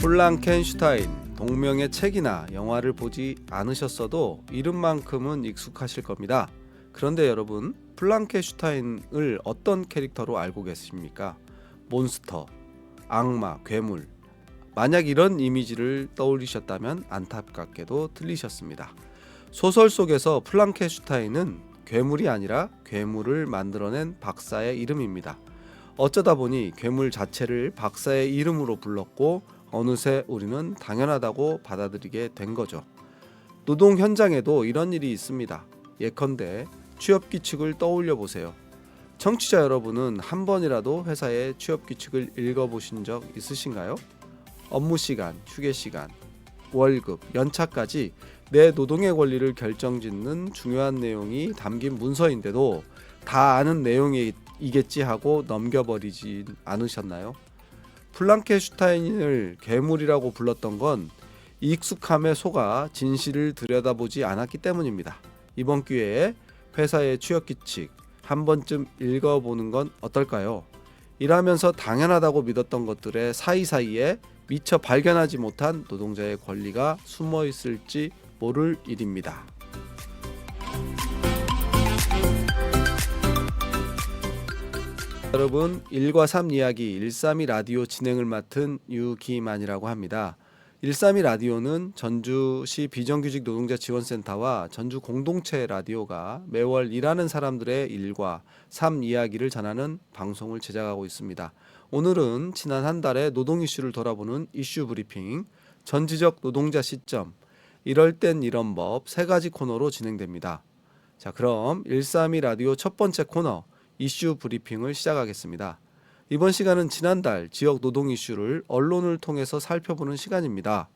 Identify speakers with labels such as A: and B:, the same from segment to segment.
A: 플랑켄슈타인, 동명의 책이나 영화를 보지 않으셨어도 이름만큼은 익숙하실 겁니다. 그런데 여러분, 플랑켄슈타인을 어떤 캐릭터로 알고 계십니까? 몬스터, 악마, 괴물. 만약 이런 이미지를 떠올리셨다면 안타깝게도 틀리셨습니다. 소설 속에서 플랑켄슈타인은 괴물이 아니라 괴물을 만들어낸 박사의 이름입니다. 어쩌다 보니 괴물 자체를 박사의 이름으로 불렀고 어느새 우리는 당연하다고 받아들이게 된 거죠. 노동 현장에도 이런 일이 있습니다. 예컨대 취업규칙을 떠올려 보세요. 청취자 여러분은 한 번이라도 회사의 취업규칙을 읽어보신 적 있으신가요? 업무시간, 휴게시간, 월급, 연차까지 내 노동의 권리를 결정짓는 중요한 내용이 담긴 문서인데도 다 아는 내용이겠지 하고 넘겨버리진 않으셨나요? 플랑켄슈타인을 괴물이라고 불렀던 건 익숙함에 속아 진실을 들여다보지 않았기 때문입니다. 이번 기회에 회사의 취업규칙 한 번쯤 읽어보는 건 어떨까요? 일하면서 당연하다고 믿었던 것들의 사이사이에 미처 발견하지 못한 노동자의 권리가 숨어 있을지 모를 일입니다. 여러분, 1과 3 이야기 132 라디오 진행을 맡은 유기만이라고 합니다. 132 라디오는 전주시 비정규직 노동자 지원센터와 전주 공동체 라디오가 매월 일하는 사람들의 1과 3 이야기를 전하는 방송을 제작하고 있습니다. 오늘은 지난 한 달의 노동 이슈를 돌아보는 이슈 브리핑, 전지적 노동자 시점, 이럴 땐 이런 법 세 가지 코너로 진행됩니다. 자, 그럼 132 라디오 첫 번째 코너 이슈 브리핑을 시작하겠습니다. 이번 시간은 지난달 지역 노동 이슈를 언론을 통해서 살펴보는 시간입니다.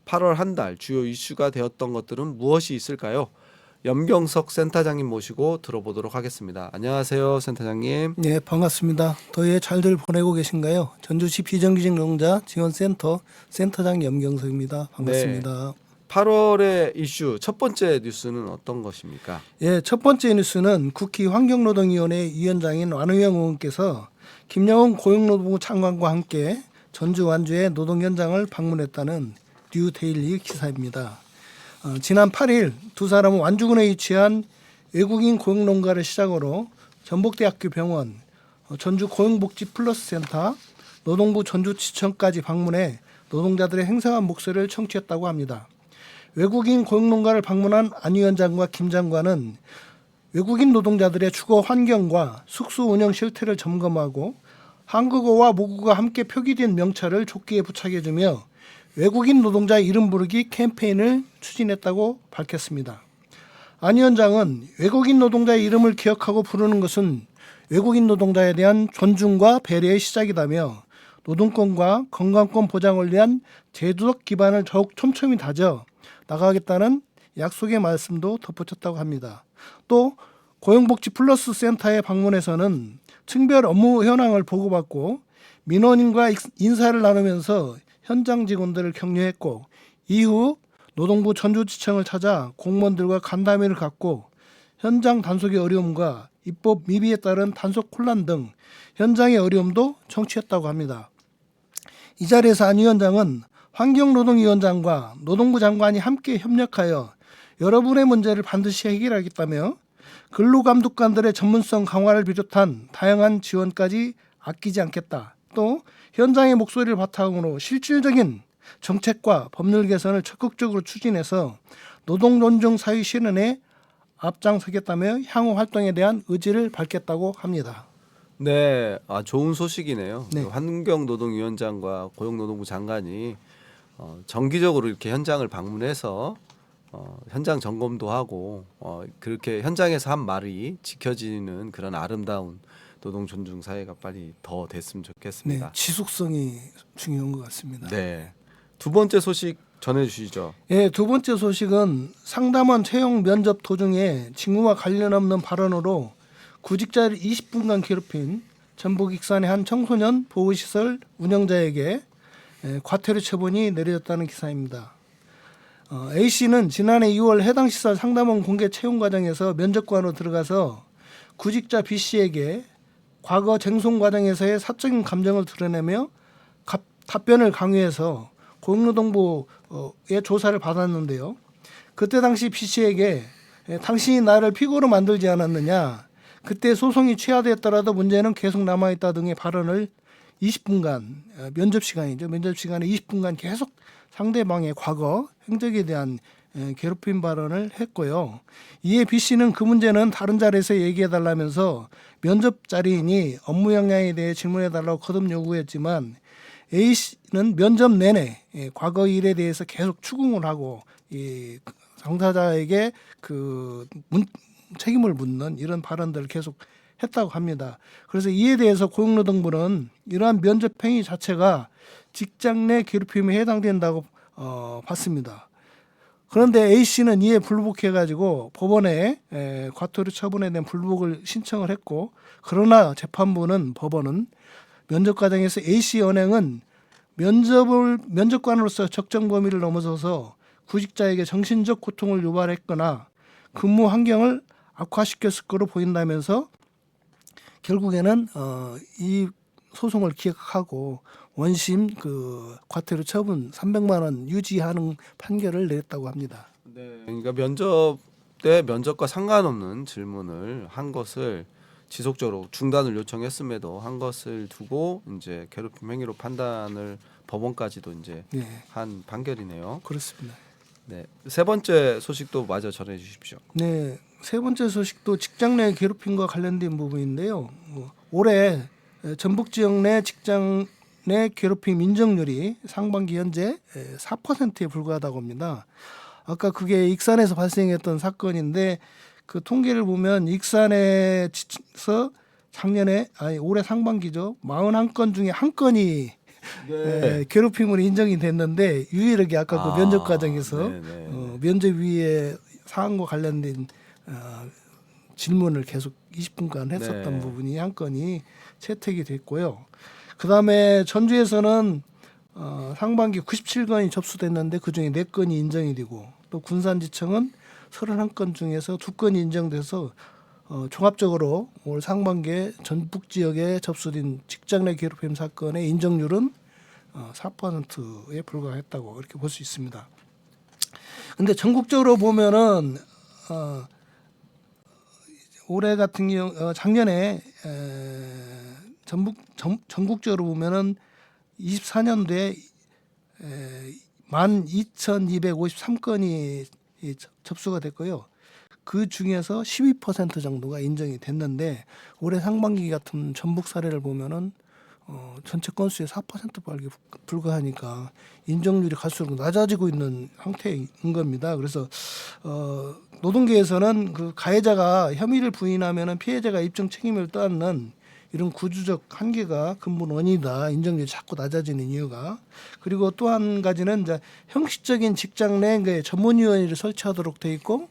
A: 8월 한 달 주요 이슈가 되었던 것들은 무엇이 있을까요? 염경석 센터장님 모시고 들어보도록 하겠습니다. 안녕하세요, 센터장님.
B: 네, 반갑습니다. 더위에 잘들 보내고 계신가요? 전주시 비정규직 노동자 지원센터 센터장 염경석입니다. 반갑습니다.
A: 네. 8월의 이슈 첫 번째 뉴스는 어떤 것입니까?
B: 예, 첫 번째 뉴스는 국회 환경노동위원회 위원장인 완우영 의원께서 김영훈 고용노동부 장관과 함께 전주 완주의 노동 현장을 방문했다는 뉴데일리 기사입니다. 지난 8일 두 사람은 완주군에 위치한 외국인 고용농가를 시작으로 전북대학교 병원, 전주 고용복지 플러스 센터, 노동부 전주지청까지 방문해 노동자들의 행성한 목소리를 청취했다고 합니다. 외국인 고용농가를 방문한 안 위원장과 김 장관은 외국인 노동자들의 주거 환경과 숙소 운영 실태를 점검하고 한국어와 모국어가 함께 표기된 명찰을 조끼에 부착해주며 외국인 노동자 이름 부르기 캠페인을 추진했다고 밝혔습니다. 안 위원장은 외국인 노동자의 이름을 기억하고 부르는 것은 외국인 노동자에 대한 존중과 배려의 시작이다며 노동권과 건강권 보장을 위한 제도적 기반을 더욱 촘촘히 다져 나가겠다는 약속의 말씀도 덧붙였다고 합니다. 또 고용복지 플러스 센터에 방문해서는 층별 업무 현황을 보고받고 민원인과 인사를 나누면서 현장 직원들을 격려했고 이후 노동부 전주지청을 찾아 공무원들과 간담회를 갖고 현장 단속의 어려움과 입법 미비에 따른 단속 혼란 등 현장의 어려움도 청취했다고 합니다. 이 자리에서 안 위원장은 환경노동위원장과 노동부 장관이 함께 협력하여 여러분의 문제를 반드시 해결하겠다며 근로감독관들의 전문성 강화를 비롯한 다양한 지원까지 아끼지 않겠다. 또 현장의 목소리를 바탕으로 실질적인 정책과 법률 개선을 적극적으로 추진해서 노동 존중 사회 실현에 앞장서겠다며 향후 활동에 대한 의지를 밝혔다고 합니다.
A: 네, 좋은 소식이네요.
B: 네.
A: 환경노동위원장과 고용노동부 장관이 정기적으로 이렇게 현장을 방문해서 현장 점검도 하고 그렇게 현장에서 한 말이 지켜지는 그런 아름다운 노동 존중 사회가 빨리 더 됐으면 좋겠습니다.
B: 네, 지속성이 중요한 것 같습니다.
A: 네, 두 번째 소식 전해주시죠.
B: 예, 두 번째 소식은 상담원 채용 면접 도중에 직무와 관련 없는 발언으로 구직자를 20분간 괴롭힌 전북 익산의 한 청소년 보호시설 운영자에게 과태료 처분이 내려졌다는 기사입니다. A씨는 지난해 2월 해당 시설 상담원 공개 채용 과정에서 면접관으로 들어가서 구직자 B씨에게 과거 쟁송 과정에서의 사적인 감정을 드러내며 답변을 강요해서 고용노동부의 조사를 받았는데요. 그때 당시 B 씨에게 당신이 나를 피고로 만들지 않았느냐. 그때 소송이 취하되었더라도 문제는 계속 남아있다 등의 발언을 20분간 면접 시간이죠. 면접 시간에 20분간 계속 상대방의 과거 행적에 대한 괴롭힘 발언을 했고요. 이에 B 씨는 그 문제는 다른 자리에서 얘기해달라면서 면접 자리인이 업무 역량에 대해 질문해달라고 거듭 요구했지만 A 씨는 면접 내내 과거 일에 대해서 계속 추궁을 하고 이 당사자에게 책임을 묻는 이런 발언들을 계속 했다고 합니다. 그래서 이에 대해서 고용노동부는 이러한 면접 행위 자체가 직장 내 괴롭힘에 해당된다고 봤습니다. 그런데 A 씨는 이에 불복해가지고 법원에 과태료 처분에 대한 불복을 신청을 했고, 그러나 재판부는 법원은 면접 과정에서 A 씨 언행은 면접관으로서 적정 범위를 넘어서서 구직자에게 정신적 고통을 유발했거나 근무 환경을 악화시켰을 거로 보인다면서 결국에는 이 소송을 기각하고 원심 과태료 처분 300만 원 유지하는 판결을 내렸다고 합니다.
A: 네. 그러니까 면접 때 면접과 상관없는 질문을 한 것을 지속적으로 중단을 요청했음에도 한 것을 두고 이제 괴롭힘 행위로 판단을 법원까지도 이제 한 판결이네요.
B: 그렇습니다.
A: 네. 세 번째 소식도 마저 전해 주십시오.
B: 네. 세 번째 소식도 직장 내 괴롭힘과 관련된 부분인데요. 올해 전북 지역 내 직장 내 괴롭힘 인정률이 상반기 현재 4%에 불과하다고 합니다. 아까 그게 익산에서 발생했던 사건인데 그 통계를 보면 익산에서 올해 상반기죠. 41건 중에 한 건이 괴롭힘으로 인정이 됐는데 유일하게 아까 그 면접 과정에서 면접 위에 사안과 관련된 질문을 계속 20분간 했었던 부분이 한 건이 채택이 됐고요. 그다음에 전주에서는 상반기 97건이 접수됐는데 그중에 4건이 인정이 되고, 또 군산지청은 31건 중에서 2건이 인정돼서 종합적으로 올 상반기에 전북 지역에 접수된 직장 내 괴롭힘 사건의 인정률은 4%에 불과했다고 이렇게 볼 수 있습니다. 근데 전국적으로 보면은 올해 같은 경우 작년에 전국적으로 보면은 24년도에 12,253건이 접수가 됐고요. 그 중에서 12% 정도가 인정이 됐는데 올해 상반기 같은 전북 사례를 보면은 전체 건수의 4%밖에 불과하니까 인정률이 갈수록 낮아지고 있는 형태인 겁니다. 그래서 노동계에서는 그 가해자가 혐의를 부인하면은 피해자가 입증 책임을 떠안는 이런 구조적 한계가 근본 원인이다. 인정률이 자꾸 낮아지는 이유가. 그리고 또 한 가지는 이제 형식적인 직장 내 전문위원회를 설치하도록 돼 있고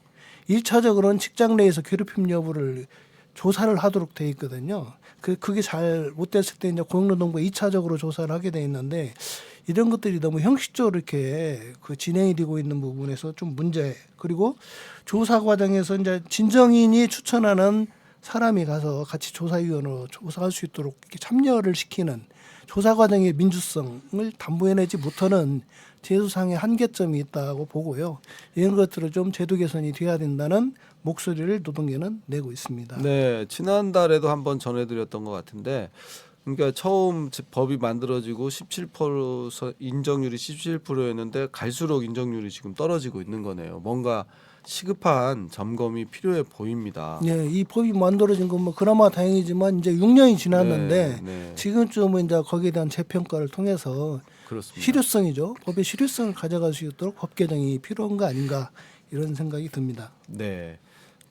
B: 1차적으로는 직장 내에서 괴롭힘 여부를 조사를 하도록 돼 있거든요. 그게 잘 못 됐을 때 이제 고용노동부가 2차적으로 조사를 하게 돼 있는데 이런 것들이 너무 형식적으로 이렇게 진행이 되고 있는 부분에서 좀 문제. 그리고 조사 과정에서 이제 진정인이 추천하는 사람이 가서 같이 조사위원으로 조사할 수 있도록 이렇게 참여를 시키는 조사 과정의 민주성을 담보해내지 못하는 제도상의 한계점이 있다고 보고요. 이런 것들을 좀 제도 개선이 돼야 된다는 목소리를 노동계는 내고 있습니다.
A: 네, 지난달에도 한번 전해드렸던 것 같은데, 그러니까 처음 법이 만들어지고 17% 인정률이 17%였는데 갈수록 인정률이 지금 떨어지고 있는 거네요. 뭔가 시급한 점검이 필요해 보입니다.
B: 네, 이 법이 만들어진 건 뭐 그나마 다행이지만 이제 6년이 지났는데 지금쯤은 이제 거기에 대한 재평가를 통해서
A: 그렇습니다.
B: 실효성이죠. 법의 실효성을 가져갈 수 있도록 법 개정이 필요한 거 아닌가 이런 생각이 듭니다.
A: 네,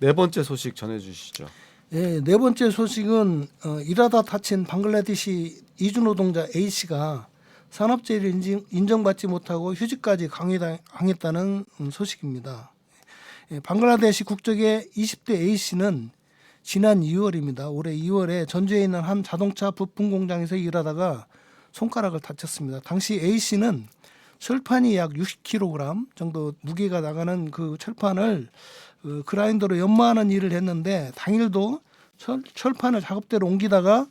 A: 네 번째 소식 전해주시죠.
B: 네, 네 번째 소식은 일하다 다친 방글라데시 이주 노동자 A 씨가 산업재해를 인정받지 못하고 휴직까지 강행했다는 소식입니다. 방글라데시 국적의 20대 A 씨는 지난 2월입니다. 올해 2월에 전주에 있는 한 자동차 부품 공장에서 일하다가 손가락을 다쳤습니다. 당시 A 씨는 철판이 약 60kg 정도 무게가 나가는 그 철판을 그라인더로 연마하는 일을 했는데 당일도 철판을 작업대로 옮기다가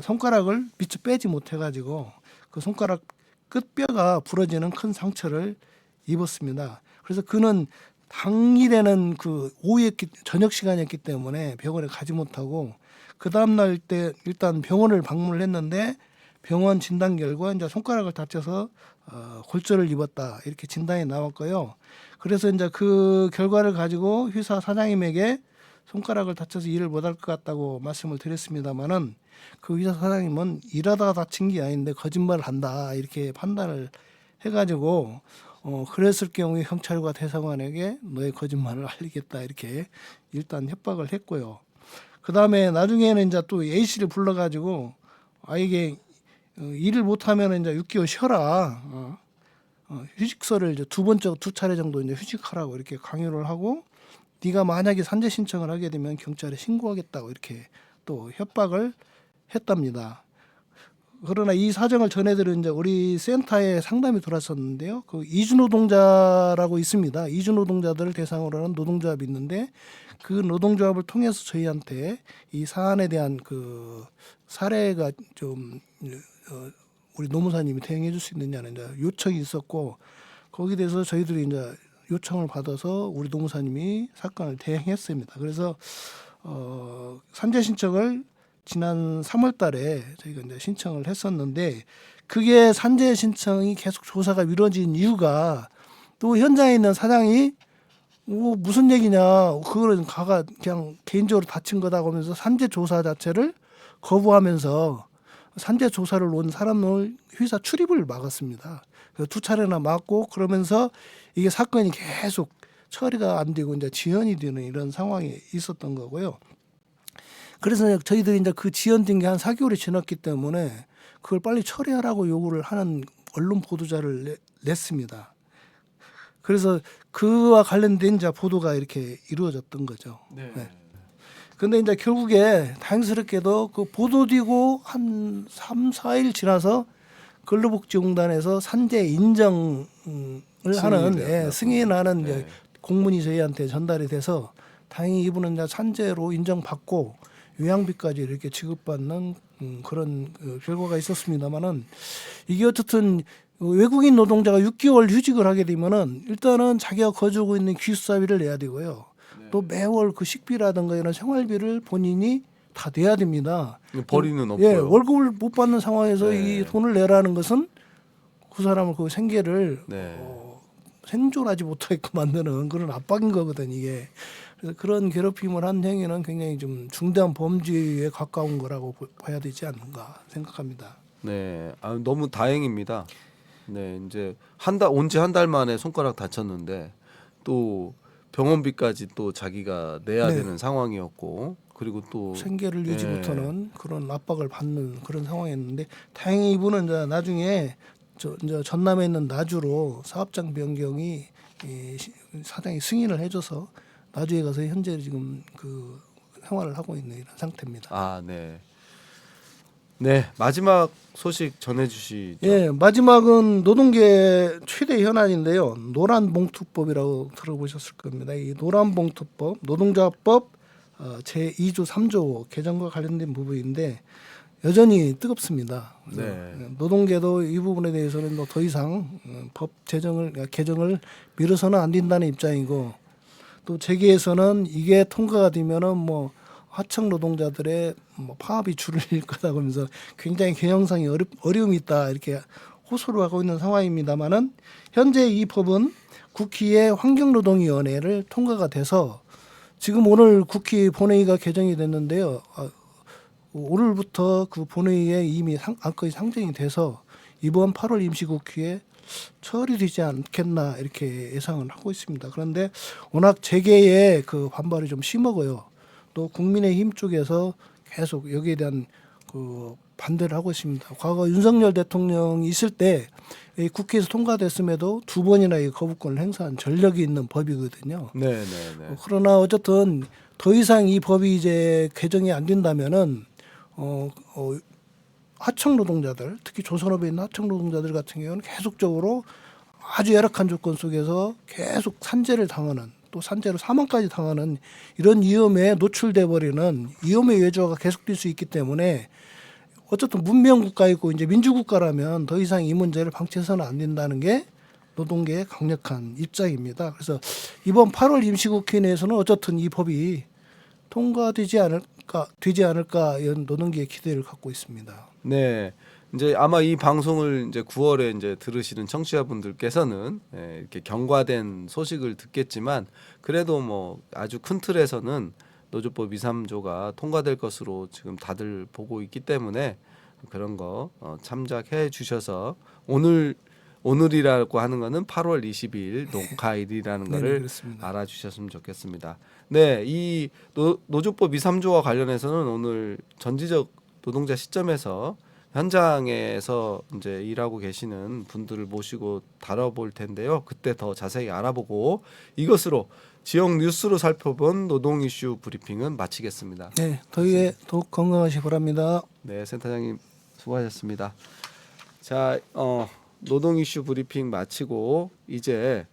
B: 손가락을 미처 빼지 못해가지고 그 손가락 끝뼈가 부러지는 큰 상처를 입었습니다. 그래서 그는 당일에는 그 오후였기 저녁 시간이었기 때문에 병원에 가지 못하고 그 다음 날 때 일단 병원을 방문을 했는데 병원 진단 결과 이제 손가락을 다쳐서 골절을 입었다 이렇게 진단이 나왔고요. 그래서 이제 그 결과를 가지고 회사 사장님에게 손가락을 다쳐서 일을 못할 것 같다고 말씀을 드렸습니다마는 그 회사 사장님은 일하다가 다친 게 아닌데 거짓말을 한다 이렇게 판단을 해가지고 그랬을 경우에 경찰과 대사관에게 너의 거짓말을 알리겠다 이렇게 일단 협박을 했고요. 그 다음에 나중에는 이제 또 A 씨를 불러가지고 이게 일을 못하면 이제 6개월 쉬어라. 휴직서를 이제 두 차례 정도 이제 휴직하라고 이렇게 강요를 하고 네가 만약에 산재 신청을 하게 되면 경찰에 신고하겠다고 이렇게 또 협박을 했답니다. 그러나 이 사정을 전해들은 이제 우리 센터에 상담이 들어왔었는데요. 그 이주노동자라고 있습니다. 이주노동자들을 대상으로 하는 노동조합이 있는데 그 노동조합을 통해서 저희한테 이 사안에 대한 그 사례가 좀 우리 노무사님이 대응해 줄 수 있느냐는 이제 요청이 있었고 거기에 대해서 저희들이 이제 요청을 받아서 우리 노무사님이 사건을 대행했습니다. 그래서 산재 신청을 지난 3월 달에 저희가 이제 신청을 했었는데 그게 산재 신청이 계속 조사가 미뤄진 이유가 또 현장에 있는 사장이 무슨 얘기냐 그거는 가가 그냥 개인적으로 다친 거다 하면서 산재 조사 자체를 거부하면서 산재 조사를 온 사람을 회사 출입을 막았습니다. 두 차례나 막고 그러면서 이게 사건이 계속 처리가 안 되고 이제 지연이 되는 이런 상황이 있었던 거고요. 그래서 저희들이 이제 그 지연된 게 한 4개월이 지났기 때문에 그걸 빨리 처리하라고 요구를 하는 언론 보도자를 냈습니다. 그래서 그와 관련된 이제 보도가 이렇게 이루어졌던 거죠.
A: 네.
B: 근데 이제 결국에 다행스럽게도 그 보도되고 한 3, 4일 지나서 근로복지공단에서 산재 인정을 하는 승인하는 이제 공문이 저희한테 전달이 돼서 다행히 이분은 이제 산재로 인정받고 요양비까지 이렇게 지급받는 그런 결과가 있었습니다만은 이게 어쨌든 외국인 노동자가 6개월 휴직을 하게 되면은 일단은 자기가 거주하고 있는 기숙사비를 내야 되고요. 또 매월 그 식비라든가 이런 생활비를 본인이 다 내야 됩니다.
A: 벌이는 없고요.
B: 예, 월급을 못 받는 상황에서 이 돈을 내라는 것은 그 사람을 그 생계를 생존하지 못하게끔 만드는 그런 압박인 거거든 이게. 그래서 그런 괴롭힘을 한 행위는 굉장히 좀 중대한 범죄에 가까운 거라고 봐야 되지 않는가 생각합니다.
A: 네, 너무 다행입니다. 네, 이제 온지 한 달 만에 손가락 다쳤는데 또 병원비까지 또 자기가 내야 되는 상황이었고 그리고 또
B: 생계를 유지 못하는 그런 압박을 받는 그런 상황이었는데 다행히 이분은 이제 나중에 이제 전남에 있는 나주로 사업장 변경이 사장이 승인을 해줘서 나주에 가서 현재 지금 그 생활을 하고 있는 이런 상태입니다.
A: 네. 네, 마지막 소식 전해주시죠.
B: 예, 마지막은 노동계 최대 현안인데요. 노란봉투법이라고 들어보셨을 겁니다. 이 노란봉투법, 노동조합법 제2조 3조 개정과 관련된 부분인데 여전히 뜨겁습니다. 노동계도 이 부분에 대해서는 뭐 더 이상 법 개정을 미뤄서는 안 된다는 입장이고 또 재계에서는 이게 통과가 되면은 뭐 하청 노동자들의 뭐 파업이 줄을 거다 그러면서 굉장히 개정상이 어려움이 있다 이렇게 호소를 하고 있는 상황입니다만은 현재 이 법은 국회의 환경노동위원회를 통과가 돼서 지금 오늘 국회 본회의가 개정이 됐는데요. 오늘부터 그 본회의에 이미 안건이 상정이 돼서 이번 8월 임시국회에 처리되지 않겠나 이렇게 예상을 하고 있습니다. 그런데 워낙 재계의 그 반발이 좀 심하고요. 또 국민의힘 쪽에서 계속 여기에 대한 그 반대를 하고 있습니다. 과거 윤석열 대통령이 있을 때 국회에서 통과됐음에도 2번이나 이 거부권을 행사한 전력이 있는 법이거든요. 그러나 어쨌든 더 이상 이 법이 이제 개정이 안 된다면은 하청 노동자들, 특히 조선업에 있는 하청 노동자들 같은 경우는 계속적으로 아주 열악한 조건 속에서 계속 산재를 당하는 또 산재로 사망까지 당하는 이런 위험에 노출돼 버리는 위험의 외조가 계속될 수 있기 때문에 어쨌든 문명 국가이고 이제 민주국가라면 더 이상 이 문제를 방치해서는 안 된다는 게 노동계의 강력한 입장입니다. 그래서 이번 8월 임시국회 내에서는 어쨌든 이 법이 통과되지 않을까 이런 노동계의 기대를 갖고 있습니다.
A: 네. 이제 아마 이 방송을 이제 9월에 이제 들으시는 청취자분들께서는 이렇게 경과된 소식을 듣겠지만 그래도 뭐 아주 큰 틀에서는 노조법 2, 3조가 통과될 것으로 지금 다들 보고 있기 때문에 그런 거 참작해 주셔서 오늘이라고 하는 거는 8월 22일 녹화일이라는
B: 네,
A: 거를
B: 그렇습니다.
A: 알아주셨으면 좋겠습니다. 네, 이 노조법 2, 3조와 관련해서는 오늘 전지적 노동자 시점에서 현장에서 이제 일하고 계시는 분들을 모시고 다뤄볼 텐데요. 그때 더 자세히 알아보고 이것으로 지역 뉴스로 살펴본 노동 이슈 브리핑은 마치겠습니다.
B: 네, 더위에 더욱 건강하시기 바랍니다.
A: 네, 센터장님 수고하셨습니다. 자, 노동 이슈 브리핑 마치고 이제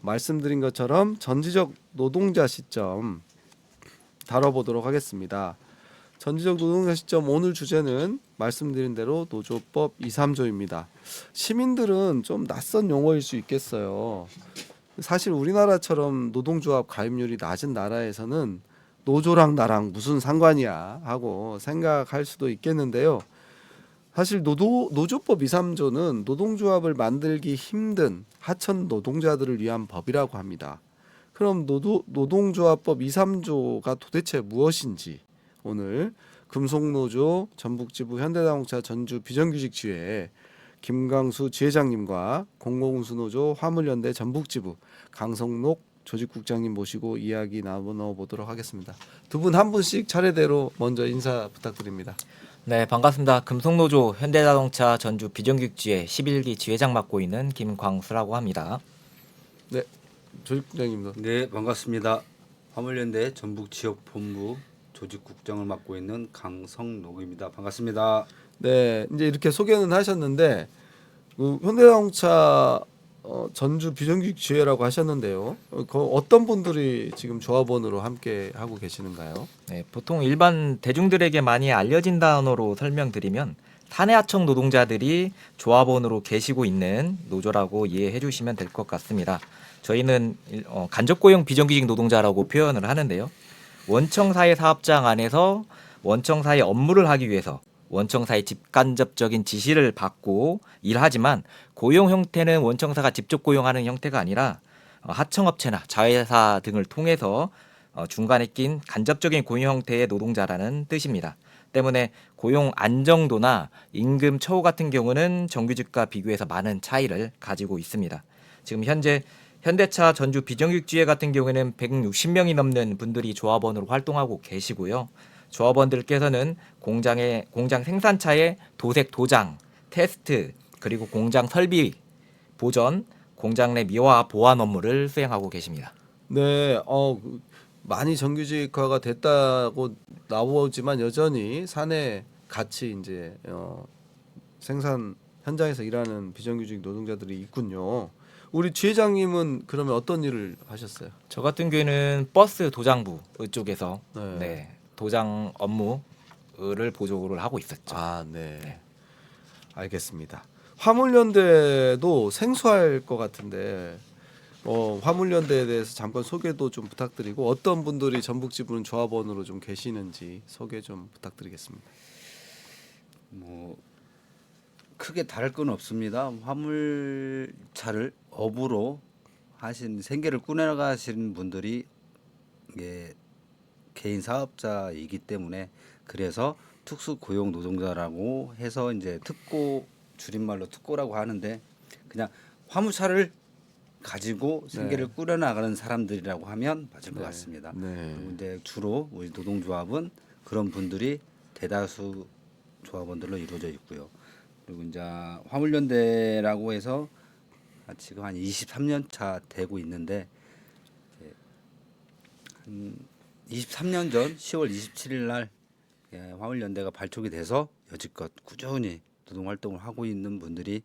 A: 말씀드린 것처럼 전지적 노동자 시점 다뤄보도록 하겠습니다. 전지적 노동자 시점 오늘 주제는 말씀드린 대로 노조법 2, 3조입니다. 시민들은 좀 낯선 용어일 수 있겠어요. 사실 우리나라처럼 노동조합 가입률이 낮은 나라에서는 노조랑 나랑 무슨 상관이야 하고 생각할 수도 있겠는데요. 사실 노조법 2, 3조는 노동조합을 만들기 힘든 하천 노동자들을 위한 법이라고 합니다. 그럼 노동조합법 2, 3조가 도대체 무엇인지 오늘 금속노조 전북지부 현대자동차 전주 비정규직 지회 김광수 지회장님과 공공운수노조 화물연대 전북지부 강성록 조직국장님 모시고 이야기 나눠보도록 하겠습니다. 두 분 한 분씩 차례대로 먼저 인사 부탁드립니다.
C: 네, 반갑습니다. 금속노조 현대자동차 전주 비정규직 지회 11기 지회장 맡고 있는 김광수라고 합니다.
A: 네, 조직국장님도.
D: 네, 반갑습니다. 화물연대 전북 지역 본부 조직국장을 맡고 있는 강성록입니다. 반갑습니다.
A: 네, 이제 이렇게 소개는 하셨는데 현대자동차 전주 비정규직 지회라고 하셨는데요. 어떤 분들이 지금 조합원으로 함께 하고 계시는가요?
C: 네, 보통 일반 대중들에게 많이 알려진 단어로 설명드리면 사내하청 노동자들이 조합원으로 계시고 있는 노조라고 이해해 주시면 될 것 같습니다. 저희는 간접고용 비정규직 노동자라고 표현을 하는데요. 원청사의 사업장 안에서 원청사의 업무를 하기 위해서 원청사의 직간접적인 지시를 받고 일하지만 고용 형태는 원청사가 직접 고용하는 형태가 아니라 하청업체나 자회사 등을 통해서 중간에 낀 간접적인 고용 형태의 노동자라는 뜻입니다. 때문에 고용 안정도나 임금 처우 같은 경우는 정규직과 비교해서 많은 차이를 가지고 있습니다. 지금 현재 현대차 전주 비정규직 지회 같은 경우에는 160명이 넘는 분들이 조합원으로 활동하고 계시고요. 조합원들께서는 공장 생산차의 도색 도장, 테스트, 그리고 공장 설비, 보전, 공장 내 미화 보안 업무를 수행하고 계십니다.
A: 네, 많이 정규직화가 됐다고 나오지만 여전히 사내 같이 이제 생산 현장에서 일하는 비정규직 노동자들이 있군요. 우리 지회장님은 그러면 어떤 일을 하셨어요?
C: 저 같은 경우에는 버스 도장부 쪽에서
A: 네.
C: 도장 업무를 보조를 하고 있었죠.
A: 아, 네. 알겠습니다. 화물연대도 생소할 것 같은데 화물연대에 대해서 잠깐 소개도 좀 부탁드리고 어떤 분들이 전북지부는 조합원으로 좀 계시는지 소개 좀 부탁드리겠습니다.
D: 뭐 크게 다를 건 없습니다. 화물차를 업으로 하신 생계를 꾸려나가시는 분들이 이게 개인 사업자이기 때문에 그래서 특수 고용 노동자라고 해서 이제 특고 줄임말로 특고라고 하는데 그냥 화물차를 가지고 생계를 꾸려나가는 사람들이라고 하면 맞을 것 같습니다.
A: 네.
D: 그리고 이제 주로 우리 노동조합은 그런 분들이 대다수 조합원들로 이루어져 있고요. 그리고 이제 화물연대라고 해서 지금 한 23년 차 되고 있는데 한 23년 전 10월 27일 날 화물연대가 발족이 돼서 여지껏 꾸준히 노동 활동을 하고 있는 분들이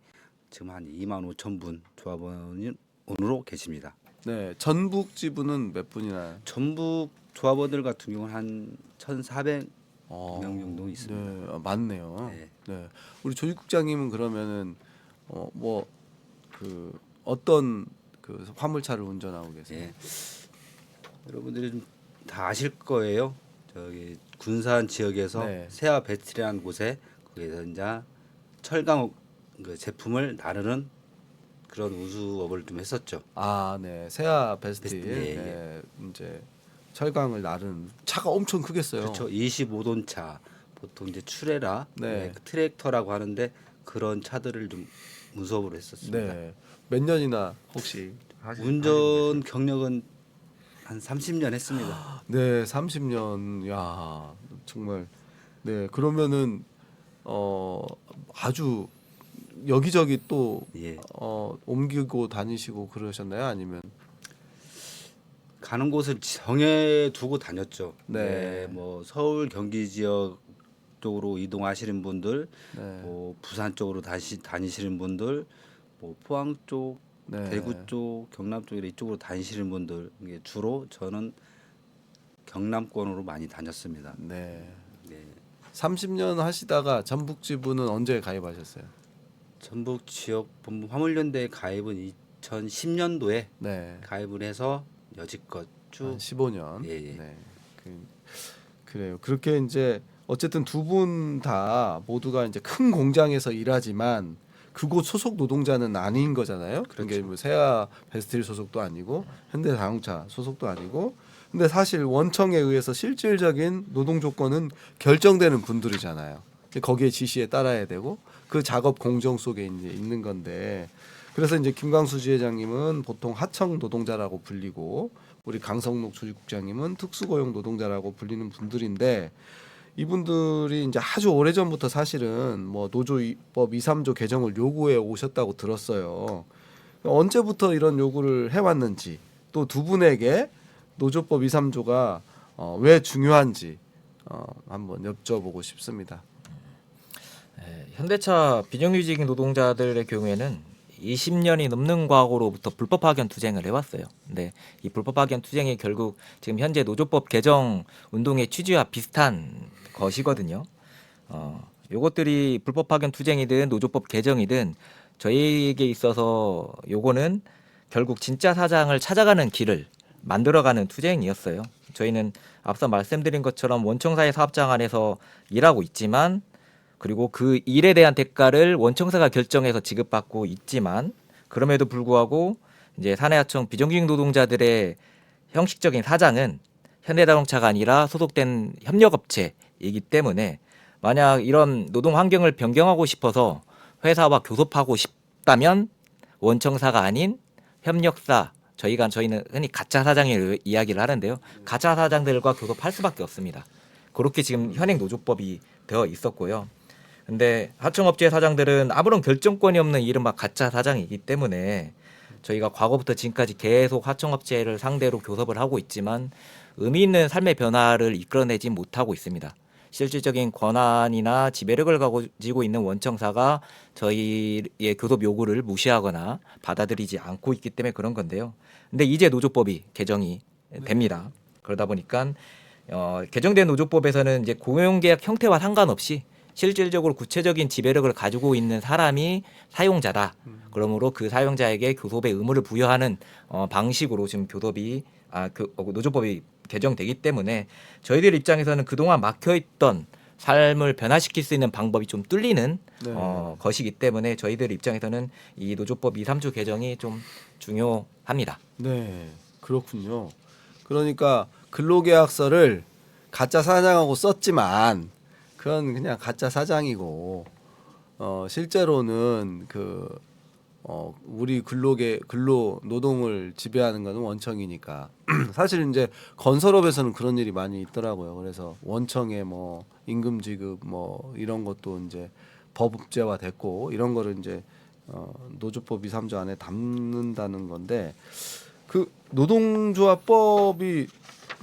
D: 지금 한 2만 5천 분 조합원으로 계십니다.
A: 네, 전북 지부는 몇 분이나?
D: 전북 조합원들 같은 경우는 한 1,400 명령도 있습니다.
A: 네, 맞네요.
D: 네.
A: 네. 우리 조직국장님은 그러면은 뭐 그 어떤 그 화물차를 운전하고 계세요?
D: 예. 여러분들이 좀 다 아실 거예요. 저기 군산 지역에서
A: 네.
D: 세아 베스트라는 곳에 거기서 이제 철강 그 제품을 나르는 그런 우수업을 좀 했었죠.
A: 아, 네. 세아 베스트.
D: 베스트, 예,
A: 네. 이제 철강을 나른 차가 엄청 크겠어요.
D: 그렇죠. 25돈 차 보통 이제 추레라,
A: 네.
D: 그 트랙터라고 하는데 그런 차들을 좀 운수업으로 했었습니다.
A: 네. 몇 년이나 혹시
D: 운전 경력은 한 30년 했습니다.
A: 네, 30년. 야, 정말. 네, 그러면은 아주 여기저기 또
D: 예.
A: 옮기고 다니시고 그러셨나요? 아니면
D: 가는 곳을 정해 두고 다녔죠.
A: 네.
D: 네, 뭐 서울 경기 지역 쪽으로 이동하시는 분들,
A: 네.
D: 뭐 부산 쪽으로 다니시는 분들, 뭐 포항 쪽,
A: 네.
D: 대구 쪽, 경남 쪽 이쪽으로 다니시는 분들, 이게 주로 저는 경남권으로 많이 다녔습니다.
A: 네.
D: 네.
A: 30년 하시다가 전북 지부는 언제 가입하셨어요?
D: 전북 지역 본부 화물연대 가입은 2010년도에
A: 네.
D: 가입을 해서 여지껏 쭉
A: 한 15년.
D: 예, 예.
A: 네. 그래요. 그렇게 이제 어쨌든 두 분 다 모두가 이제 큰 공장에서 일하지만 그곳 소속 노동자는 아닌 거잖아요. 그게
D: 그렇죠.
A: 뭐 세아 베스트힐 소속도 아니고 현대자동차 소속도 아니고. 근데 사실 원청에 의해서 실질적인 노동 조건은 결정되는 분들이잖아요. 거기에 지시에 따라야 되고 그 작업 공정 속에 이제 있는 건데 그래서 이제 김광수 지회장님은 보통 하청 노동자라고 불리고 우리 강성록 조직국장님은 특수고용 노동자라고 불리는 분들인데 이분들이 이제 아주 오래전부터 사실은 뭐 노조법 2, 3조 개정을 요구해 오셨다고 들었어요. 언제부터 이런 요구를 해왔는지 또 두 분에게 노조법 2, 3조가 왜 중요한지 한번 여쭤보고 싶습니다.
C: 현대차 비정규직 노동자들의 경우에는 20년이 넘는 과거로부터 불법 파견 투쟁을 해왔어요. 근데 이 불법 파견 투쟁이 결국 지금 현재 노조법 개정 운동의 취지와 비슷한 것이거든요. 요것들이 불법 파견 투쟁이든 노조법 개정이든 저희에게 있어서 요거는 결국 진짜 사장을 찾아가는 길을 만들어가는 투쟁이었어요. 저희는 앞서 말씀드린 것처럼 원청사의 사업장 안에서 일하고 있지만 그리고 그 일에 대한 대가를 원청사가 결정해서 지급받고 있지만 그럼에도 불구하고 이제 사내하청 비정규직 노동자들의 형식적인 사장은 현대자동차가 아니라 소속된 협력업체이기 때문에 만약 이런 노동 환경을 변경하고 싶어서 회사와 교섭하고 싶다면 원청사가 아닌 협력사 저희는 흔히 가짜 사장의 이야기를 하는데요. 가짜 사장들과 교섭할 수밖에 없습니다. 그렇게 지금 현행 노조법이 되어 있었고요. 근데 하청업체 사장들은 아무런 결정권이 없는 이른바 가짜 사장이기 때문에 저희가 과거부터 지금까지 계속 하청업체를 상대로 교섭을 하고 있지만 의미 있는 삶의 변화를 이끌어내지 못하고 있습니다. 실질적인 권한이나 지배력을 가지고 있는 원청사가 저희의 교섭 요구를 무시하거나 받아들이지 않고 있기 때문에 그런 건데요. 근데 이제 노조법이 개정이 됩니다. 그러다 보니까 개정된 노조법에서는 이제 고용계약 형태와 상관없이 실질적으로 구체적인 지배력을 가지고 있는 사람이 사용자다. 그러므로 그 사용자에게 교섭의 의무를 부여하는 방식으로 지금 노조법이 개정되기 때문에 저희들 입장에서는 그동안 막혀있던 삶을 변화시킬 수 있는 방법이 좀 뚫리는
A: 네.
C: 것이기 때문에 저희들 입장에서는 이 노조법 2, 3조 개정이 좀 중요합니다.
A: 네, 그렇군요. 그러니까 근로계약서를 가짜 사장하고 썼지만 그건 그냥 가짜 사장이고 실제로는 우리 근로 노동을 지배하는 것은 원청이니까 사실 이제 건설업에서는 그런 일이 많이 있더라고요. 그래서 원청의 뭐 임금 지급 뭐 이런 것도 이제 법제화 됐고 이런 거를 이제 노조법 2, 3조 안에 담는다는 건데 그 노동조합법이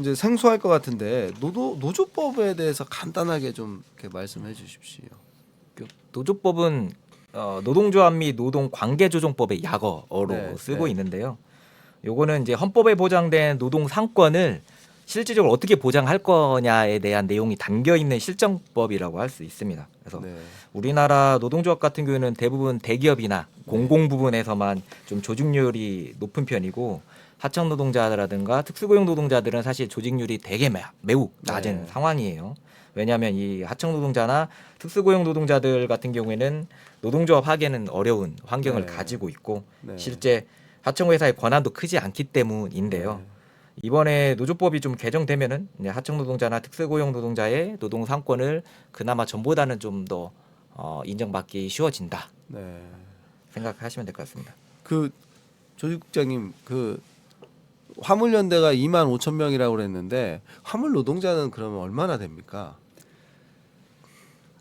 A: 이제 생소할 것 같은데 노조법에 대해서 간단하게 좀 이렇게 말씀해 주십시오.
C: 노조법은 노동조합 및 노동관계조정법의 약어로
A: 네,
C: 쓰고
A: 네.
C: 있는데요. 요거는 이제 헌법에 보장된 노동 상권을 실질적으로 어떻게 보장할 거냐에 대한 내용이 담겨 있는 실정법이라고 할 수 있습니다. 그래서
A: 네.
C: 우리나라 노동조합 같은 경우에는 대부분 대기업이나 공공 부분에서만 좀 조직률이 높은 편이고 하청 노동자라든가 특수고용 노동자들은 사실 조직률이 되게 매우 낮은
A: 네.
C: 상황이에요. 왜냐하면 이 하청 노동자나 특수고용 노동자들 같은 경우에는 노동조합 하기에는 어려운 환경을
A: 네.
C: 가지고 있고
A: 네.
C: 실제 하청회사의 권한도 크지 않기 때문인데요.
A: 네.
C: 이번에 노조법이 좀 개정되면은 이제 하청 노동자나 특수고용 노동자의 노동 상권을 그나마 전보다는 좀 더 인정받기 쉬워진다
A: 네.
C: 생각하시면 될 것 같습니다.
A: 그 조직국장님 그 화물연대가 2만 5천 명이라고 그랬는데 화물 노동자는 그러면 얼마나 됩니까?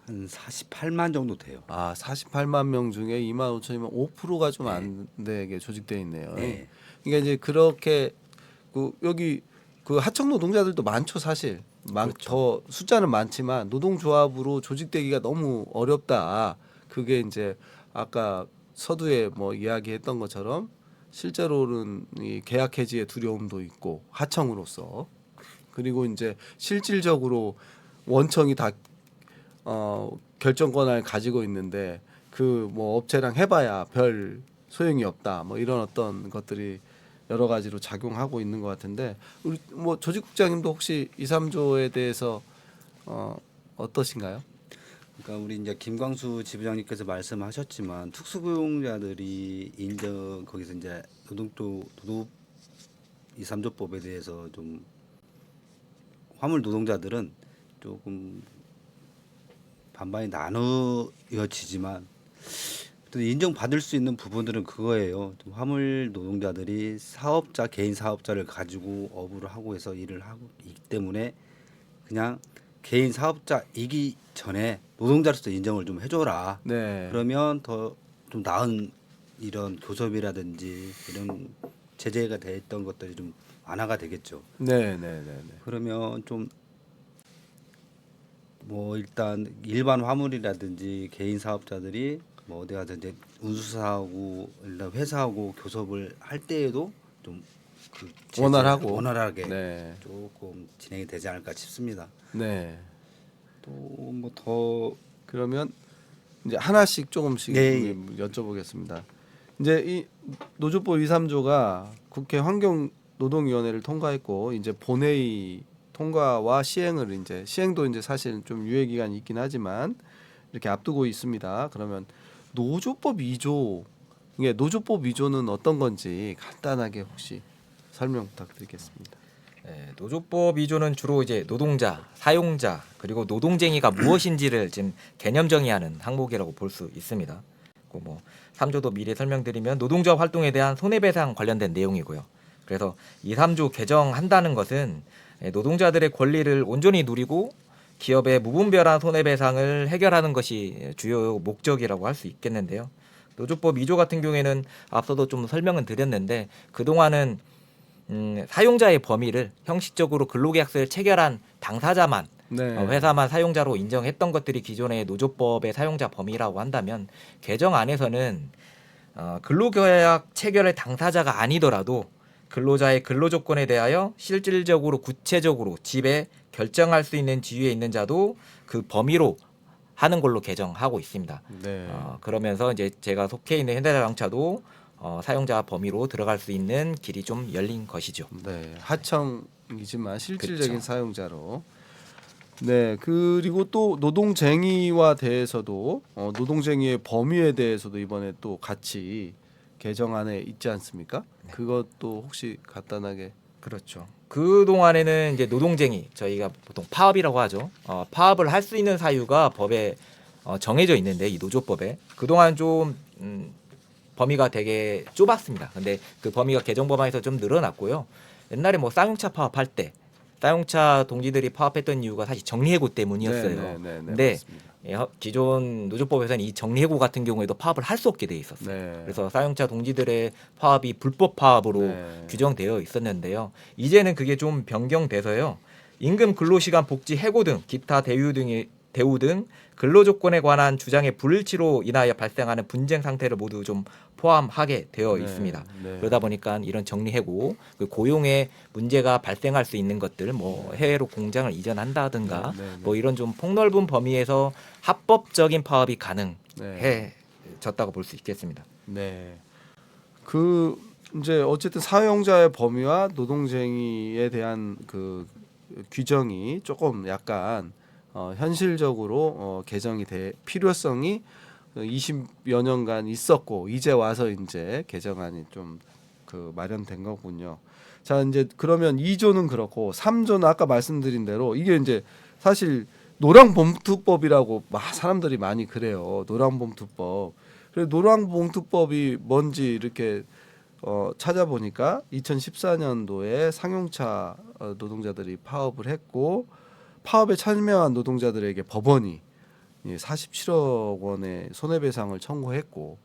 D: 한 48만 정도 돼요.
A: 아 48만 명 중에 2만 5천이면 5%가 좀 안 되게 조직돼 있네요.
D: 네.
A: 그러니까 이제 그렇게 여기 그 하청 노동자들도 많죠 사실. 더 숫자는 많지만 노동조합으로 조직되기가 너무 어렵다. 그게 이제 아까 서두에 뭐 이야기했던 것처럼 실제로는 이 계약 해지의 두려움도 있고 하청으로서 그리고 이제 실질적으로 원청이 다 결정권을 가지고 있는데 그 뭐 업체랑 해봐야 별 소용이 없다. 뭐 이런 어떤 것들이 여러 가지로 작용하고 있는 것 같은데 우리 뭐 조직국장님도 혹시 2, 3조에 대해서 어떠신가요?
D: 그러니까 우리 이제 김광수 지부장님께서 말씀하셨지만 특수고용자들이 인정 거기서 이제 노동 2, 3조법에 대해서 좀 화물 노동자들은 조금 반반이 나누어지지만 또 인정받을 수 있는 부분들은 그거예요. 좀 화물 노동자들이 사업자 개인 사업자를 가지고 업을 하고 해서 일을 하고 있기 때문에 그냥 개인 사업자이기 전에 노동자로서 인정을 좀 해줘라.
A: 네.
D: 그러면 더 좀 나은 이런 교섭이라든지 이런 제재가 됐던 것들이 좀 완화가 되겠죠.
A: 네, 네, 네, 네.
D: 그러면 좀 뭐 일단 일반 화물이라든지 개인 사업자들이 뭐 어디 가서 이제 운수사하고 일단 회사하고 교섭을 할 때에도 좀 그 원활하게
A: 네.
D: 조금 진행이 되지 않을까 싶습니다.
A: 네.
D: 또 뭐 더
A: 그러면 이제 하나씩 조금씩
D: 네.
A: 여쭤보겠습니다. 이제 이 노조법 2, 3조가 국회 환경노동위원회를 통과했고 이제 본회의 통과와 시행을 이제 시행도 이제 사실 좀 유예 기간이 있긴 하지만 이렇게 앞두고 있습니다. 그러면 노조법 2조 이게 노조법 2조는 어떤 건지 간단하게 혹시 설명 부탁드리겠습니다.
C: 네, 노조법 2조는 주로 이제 노동자, 사용자 그리고 노동쟁이가 무엇인지를 지금 개념 정의하는 항목이라고 볼 수 있습니다. 뭐 3조도 미리 설명드리면 노동조합 활동에 대한 손해배상 관련된 내용이고요. 그래서 2, 3조 개정한다는 것은 노동자들의 권리를 온전히 누리고 기업의 무분별한 손해배상을 해결하는 것이 주요 목적이라고 할 수 있겠는데요. 노조법 2조 같은 경우에는 앞서도 좀 설명은 드렸는데 그동안은 사용자의 범위를 형식적으로 근로계약서를 체결한 당사자만
A: 네.
C: 회사만 사용자로 인정했던 것들이 기존의 노조법의 사용자 범위라고 한다면 개정 안에서는 근로계약 체결의 당사자가 아니더라도 근로자의 근로조건에 대하여 실질적으로 구체적으로 지배 결정할 수 있는 지위에 있는 자도 그 범위로 하는 걸로 개정하고 있습니다.
A: 네.
C: 그러면서 이제 제가 속해 있는 현대자동차도 사용자 범위로 들어갈 수 있는 길이 좀 열린 것이죠.
A: 네. 하청이지만 실질적인
C: 그쵸.
A: 사용자로. 네. 그리고 또 노동쟁의와 대해서도 노동쟁의의 범위에 대해서도 이번에 또 같이 개정안에 있지 않습니까? 그것도 혹시 간단하게.
C: 그렇죠. 그 동안에는 이제 노동쟁의 저희가 보통 파업이라고 하죠. 파업을 할 수 있는 사유가 법에 정해져 있는데 이 노조법에 그 동안 좀 범위가 되게 좁았습니다. 근데 그 범위가 개정 법안에서 좀 늘어났고요. 옛날에 뭐 쌍용차 파업할 때 쌍용차 동지들이 파업했던 이유가 사실 정리해고 때문이었어요.
A: 네,
C: 근데
A: 맞습니다.
C: 기존 노조법에서는 이 정리해고 같은 경우에도 파업을 할 수 없게 돼 있었어요.
A: 네.
C: 그래서 쌍용차 동지들의 파업이 불법 파업으로
A: 네.
C: 규정되어 있었는데요. 이제는 그게 좀 변경돼서요. 임금 근로시간 복지 해고 등 기타 대유 등의 대우 등 근로 조건에 관한 주장의 불일치로 인하여 발생하는 분쟁 상태를 모두 좀 포함하게 되어
A: 네,
C: 있습니다.
A: 네.
C: 그러다 보니까 이런 정리해고 그 고용에 문제가 발생할 수 있는 것들 뭐 해외로 공장을 이전한다든가
A: 네, 네, 네.
C: 뭐 이런 좀 폭넓은 범위에서 합법적인 파업이 가능해졌다고 볼 수 있겠습니다.
A: 네. 그 이제 어쨌든 사용자의 범위와 노동쟁의에 대한 그 규정이 조금 약간 현실적으로 개정이 될 필요성이 20여 년간 있었고 이제 와서 이제 개정안이 좀 그 마련된 거군요. 자, 이제 그러면 2조는 그렇고 3조는 아까 말씀드린 대로 이게 이제 사실 노랑봉투법이라고 막 사람들이 많이 그래요. 노랑봉투법. 그래서 노랑봉투법이 뭔지 이렇게 찾아보니까 2014년도에 상용차 노동자들이 파업을 했고 파업에 참여한 노동자들에게 법원이 47억 원의 손해배상을 청구했고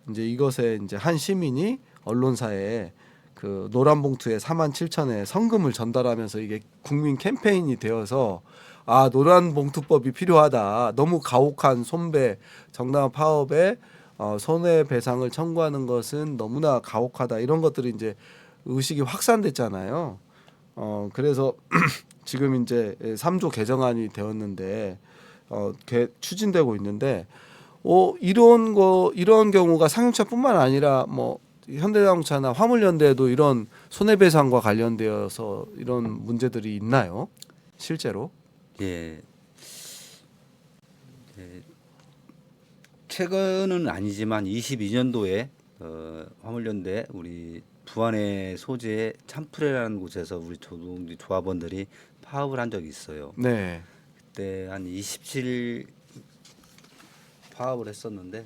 A: 이제 이것에 이제 한 시민이 언론사에 그 노란 봉투에 47,000에 성금을 전달하면서 이게 국민 캠페인이 되어서 아 노란 봉투법이 필요하다. 너무 가혹한 손배 정당한 파업에 손해배상을 청구하는 것은 너무나 가혹하다. 이런 것들이 이제 의식이 확산됐잖아요. 그래서 지금 이제 3조 개정안이 되었는데 추진되고 있는데 이런 경우가 상용차뿐만 아니라 뭐 현대자동차나 화물연대도 이런 손해배상과 관련되어서 이런 문제들이 있나요? 실제로?
D: 예. 최근은 아니지만 22년도에 화물연대 우리 부안의 소재의 참프레라는 곳에서 우리 조합원들이 파업을 한 적이 있어요.
A: 네.
D: 그때 한 27일 파업을 했었는데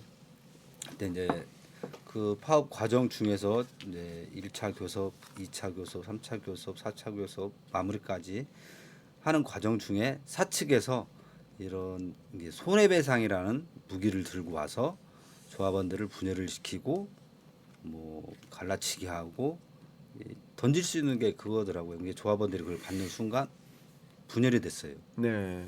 D: 그때 이제 그 파업 과정 중에서 이제 1차 교섭, 2차 교섭, 3차 교섭, 4차 교섭 마무리까지 하는 과정 중에 사측에서 이런 이제 손해배상이라는 무기를 들고 와서 조합원들을 분열을 시키고 뭐 갈라치기 하고 던질 수 있는 게 그거더라고요. 이게 조합원들이 그걸 받는 순간 분열이 됐어요.
A: 네.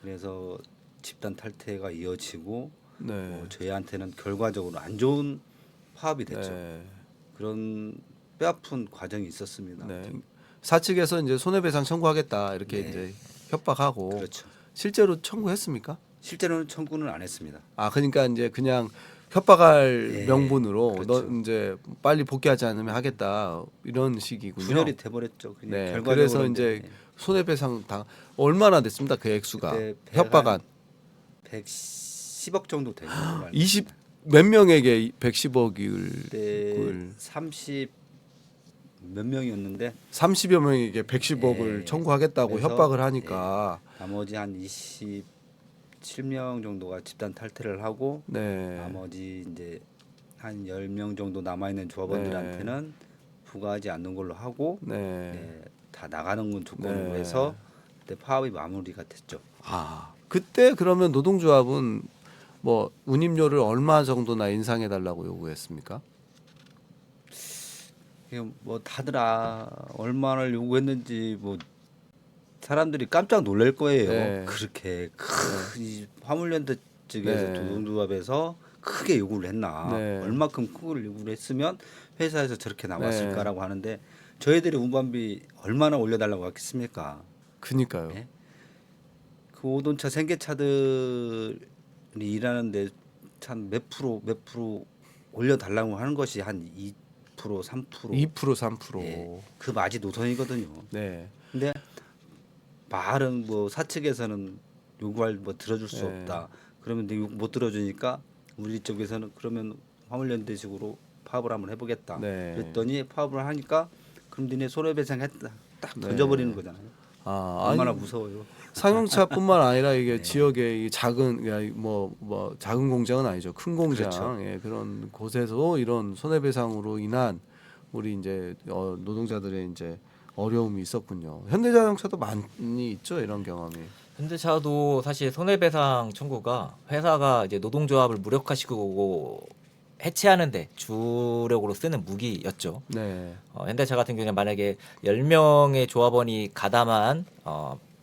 D: 그래서 집단 탈퇴가 이어지고
A: 네.
D: 저희한테는 결과적으로 안 좋은 파업이 됐죠.
A: 네.
D: 그런 뼈아픈 과정이 있었습니다.
A: 네. 사측에서 이제 손해배상 청구하겠다 이렇게
D: 네.
A: 이제 협박하고
D: 그렇죠.
A: 실제로 청구했습니까?
D: 실제로는 청구는 안 했습니다.
A: 아 그러니까 이제 그냥 협박할
D: 예,
A: 명분으로
D: 그렇죠.
A: 너 이제 빨리 복귀하지 않으면 하겠다 이런 식이군요.
D: 분열이 돼버렸죠. 그냥
A: 네.
D: 결과적으로
A: 그래서 이제 손해배상 당 얼마나 됐습니다 그 액수가
D: 그때
A: 협박한
D: 110억 정도 되죠.
A: 20 몇 명에게 110억을
D: 그때 30 몇 명이었는데
A: 30여 명에게 110억을
D: 예.
A: 청구하겠다고
D: 그래서,
A: 협박을 하니까
D: 나머지 한 27명 정도가 집단 탈퇴를 하고
A: 네.
D: 나머지 이제 한 10명 정도 남아 있는 조합원들한테는 부과하지 않는 걸로 하고
A: 네.
D: 네, 다 나가는 건 조건으로
A: 네.
D: 해서 그때 파업이 마무리가 됐죠.
A: 아 그때 그러면 노동조합은 뭐 운임료를 얼마 정도나 인상해 달라고 요구했습니까?
D: 이게 뭐 다들 얼마나 요구했는지 뭐 사람들이 깜짝 놀랄 거예요.
A: 네.
D: 그렇게 이 화물연대 측에서
A: 네.
D: 노동조합에서 크게 요구를 했나?
A: 네.
D: 얼마큼 큰 요구를 했으면 회사에서 저렇게
A: 네.
D: 나왔을까라고 하는데 저희들이 운반비 얼마나 올려달라고 했겠습니까?
A: 그니까요.
D: 네. 그 오돈차 생계차들이 일하는데 참 몇 프로 올려달라고 하는 것이 한 2%, 3%.
A: 2% 3%.
D: 예, 그 맛이 노선이거든요.
A: 네.
D: 근데 말은 뭐 사측에서는 요구할 뭐 들어줄 수
A: 네.
D: 없다. 그러면 못 들어주니까 우리 쪽에서는 그러면 화물연대식으로 파업을 한번 해보겠다.
A: 네.
D: 그랬더니 파업을 하니까 그럼 니네 손해배상했다. 딱
A: 네.
D: 던져버리는 거잖아요.
A: 아,
D: 얼마나
A: 아니,
D: 무서워요.
A: 상용차뿐만 아니라 이게
D: 네.
A: 지역의 이 작은 뭐 작은 공장은 아니죠. 큰 공장
D: 그렇죠.
A: 예, 그런 곳에서 이런 손해배상으로 인한 우리 이제 노동자들의 이제 어려움이 있었군요. 현대자동차도 많이 있죠 이런 경험이.
C: 현대차도 사실 손해배상 청구가 회사가 이제 노동조합을 무력화시키고 해체하는데 주력으로 쓰는 무기였죠.
A: 네.
C: 현대차 같은 경우는 만약에 10명의 조합원이 가담한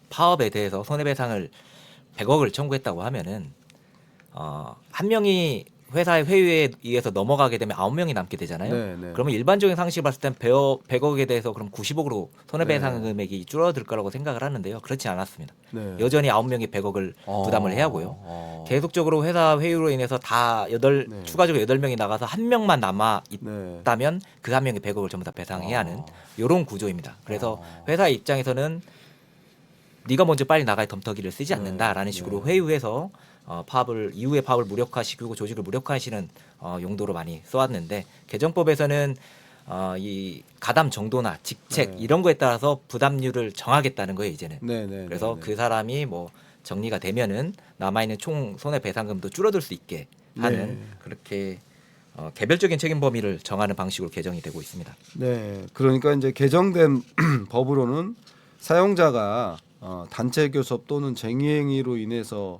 C: 파업에 대해서 손해배상을 100억을 청구했다고 하면은 한 명이 회사의 회유에 의해서 넘어가게 되면 9명이 남게 되잖아요.
A: 네, 네.
C: 그러면 일반적인 상식을 봤을 땐 100억에 대해서 그럼 90억으로 손해배상
A: 네.
C: 금액이 줄어들 거라고 생각을 하는데요. 그렇지 않았습니다.
A: 네.
C: 여전히 9명이 100억을 부담을 해야 하고요. 계속적으로 회사 회유로 인해서 다
A: 네.
C: 추가적으로 8명이 나가서 한 명만 남아
A: 네.
C: 있다면 그 한 명이 100억을 전부 다 배상해야 하는 이런 구조입니다. 그래서 회사 입장에서는 네가 먼저 빨리 나가야 덤터기를 쓰지 않는다라는 식으로 회유해서 이후에 파업을 무력화시키고 조직을 무력화하시는 용도로 많이 써왔는데 개정법에서는 이 가담 정도나 직책
A: 네.
C: 이런 거에 따라서 부담률을 정하겠다는 거예요 이제는.
A: 네, 네,
C: 그래서
A: 네, 네.
C: 그 사람이 뭐 정리가 되면은 남아 있는 총 손해배상금도 줄어들 수 있게 하는
A: 네.
C: 그렇게 개별적인 책임 범위를 정하는 방식으로 개정이 되고 있습니다.
A: 네, 그러니까 이제 개정된 법으로는 사용자가 단체 교섭 또는 쟁의행위로 인해서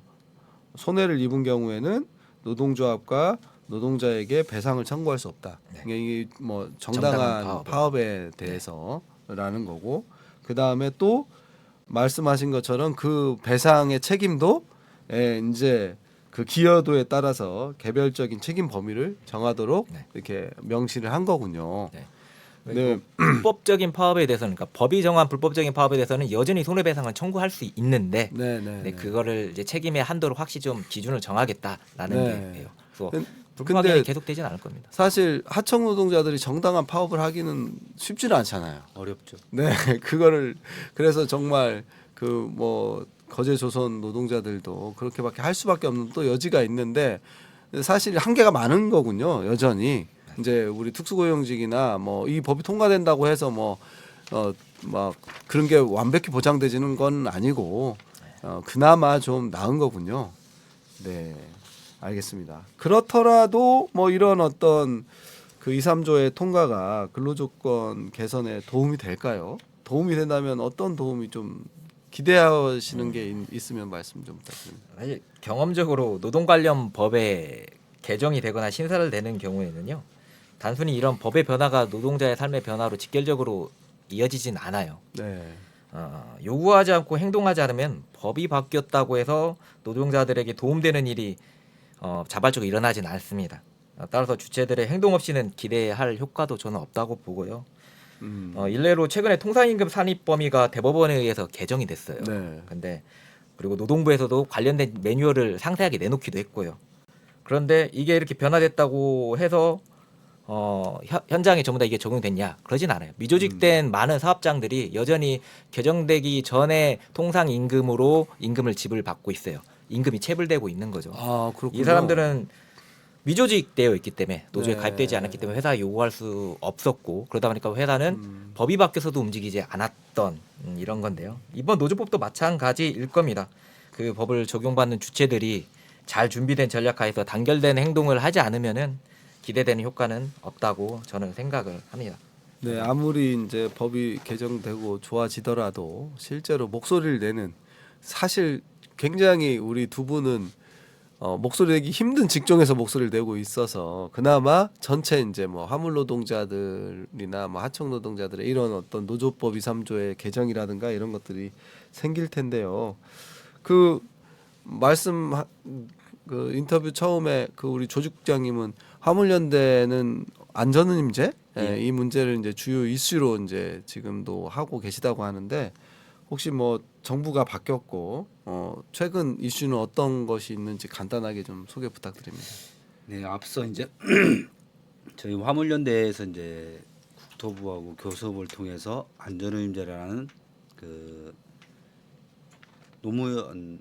A: 손해를 입은 경우에는 노동조합과 노동자에게 배상을 청구할 수 없다.
C: 네.
A: 이게 뭐
C: 정당한
A: 정당한
C: 파업에.
A: 파업에 대해서라는 거고, 그 다음에 또 말씀하신 것처럼 그 배상의 책임도 이제 그 기여도에 따라서 개별적인 책임 범위를 정하도록
C: 네.
A: 이렇게 명시를 한 거군요.
C: 네.
A: 네.
C: 불법적인 파업에 대해서는 그러니까 법이 정한 불법적인 파업에 대해서는 여전히 손해배상을 청구할 수 있는데
A: 네, 네,
C: 네,
A: 네.
C: 그거를 이제 책임의 한도를 확실히 좀 기준을 정하겠다라는
A: 네.
C: 게예요. 그래서
A: 근-
C: 불법하게
A: 근데
C: 계속되지는 않을 겁니다.
A: 사실 하청 노동자들이 정당한 파업을 하기는 쉽지는 않잖아요.
D: 어렵죠.
A: 네, 그거를 그래서 정말 그 뭐 거제 조선 노동자들도 그렇게밖에 할 수밖에 없는 또 여지가 있는데 사실 한계가 많은 거군요. 여전히 이제 우리 특수고용직이나 뭐 이 법이 통과된다고 해서 막 그런 게 완벽히 보장되지는 건 아니고 그나마 좀 나은 거군요. 네, 알겠습니다. 그렇더라도 뭐 이런 어떤 그 2, 3조의 통과가 근로조건 개선에 도움이 될까요? 도움이 된다면 어떤 도움이 좀 기대하시는 게 있으면 말씀 좀 부탁드립니다.
C: 사실 경험적으로 노동 관련 법에 개정이 되거나 신설을 되는 경우에는요. 단순히 이런 법의 변화가 노동자의 삶의 변화로 직결적으로 이어지진 않아요.
A: 네,
C: 요구하지 않고 행동하지 않으면 법이 바뀌었다고 해서 노동자들에게 도움되는 일이 자발적으로 일어나진 않습니다. 따라서 주체들의 행동 없이는 기대할 효과도 저는 없다고 보고요. 일례로 최근에 통상임금 산입 범위가 대법원에 의해서 개정이 됐어요.
A: 네.
C: 근데 그리고 노동부에서도 관련된 매뉴얼을 상세하게 내놓기도 했고요. 그런데 이게 이렇게 변화됐다고 해서 현장에 전부 다 이게 적용됐냐? 그러진 않아요. 미조직된 많은 사업장들이 여전히 개정되기 전에 통상 임금으로 임금을 지불받고 있어요. 임금이 체불되고 있는 거죠.
A: 아 그렇군요.
C: 이 사람들은 미조직되어 있기 때문에 노조에
A: 네.
C: 가입되지 않았기 때문에 회사가 요구할 수 없었고 그러다 보니까 회사는 법이 바뀌어서도 움직이지 않았던 이런 건데요. 이번 노조법도 마찬가지일 겁니다. 그 법을 적용받는 주체들이 잘 준비된 전략 하에서 단결된 행동을 하지 않으면은 기대되는 효과는 없다고 저는 생각을 합니다.
A: 네, 아무리 이제 법이 개정되고 좋아지더라도 실제로 목소리를 내는 사실 굉장히 우리 두 분은 목소리 내기 힘든 직종에서 목소리를 내고 있어서 그나마 전체 이제 뭐 화물 노동자들이나 뭐 하청 노동자들의 이런 어떤 노조법 2, 3조의 개정이라든가 이런 것들이 생길 텐데요. 그 말씀 그 인터뷰 처음에 그 우리 조직장님은 화물연대는 안전운임제 이 문제를 이제 주요 이슈로 이제 지금도 하고 계시다고 하는데 혹시 뭐 정부가 바뀌었고 최근 이슈는 어떤 것이 있는지 간단하게 좀 소개 부탁드립니다.
D: 네, 앞서 이제 저희 화물연대에서 이제 국토부하고 교섭을 통해서 안전운임제라는 그 노무현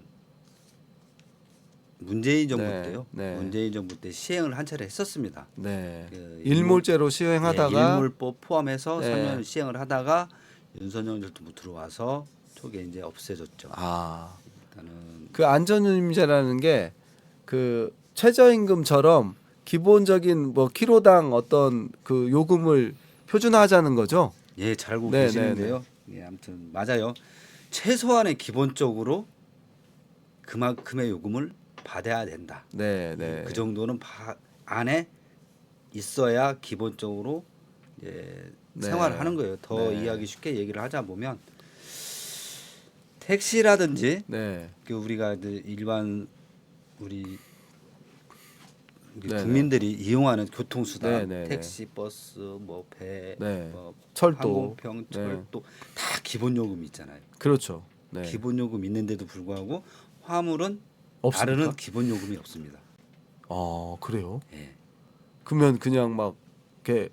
D: 문재인 정부
A: 네,
D: 때요.
A: 네.
D: 문재인 정부 때 시행을 한 차례 했었습니다.
A: 네,
D: 그
A: 일몰제로 시행하다가
D: 네, 일몰법 포함해서
A: 네.
D: 3년 시행을 하다가 윤석열 정부 들어와서 초기에 이제 없애졌죠. 일단은
A: 그 안전운임제라는 게 그 최저임금처럼 기본적인 뭐 키로당 어떤 그 요금을 표준화하자는 거죠.
D: 예, 잘 알고
A: 네,
D: 계시는데요. 예, 아무튼 맞아요. 최소한의 기본적으로 그만큼의 요금을 받아야 된다.
A: 네, 네.
D: 그 정도는 안에 있어야 기본적으로 이제
A: 네.
D: 생활을 하는 거예요. 더
A: 네.
D: 이해하기 쉽게 얘기를 하자 보면 택시라든지
A: 네.
D: 그 우리가 이제 일반 우리
A: 네네.
D: 국민들이 이용하는 교통수단,
A: 네네네.
D: 택시, 버스, 뭐 배,
A: 네.
D: 뭐
A: 철도.
D: 항공편,
A: 네.
D: 철도 다 기본 요금이 있잖아요.
A: 그렇죠. 네.
D: 기본 요금 있는데도 불구하고 화물은
A: 없습니까?
D: 다르는 기본 요금이 없습니다.
A: 그래요?
D: 예.
A: 그러면 그냥 막 이렇게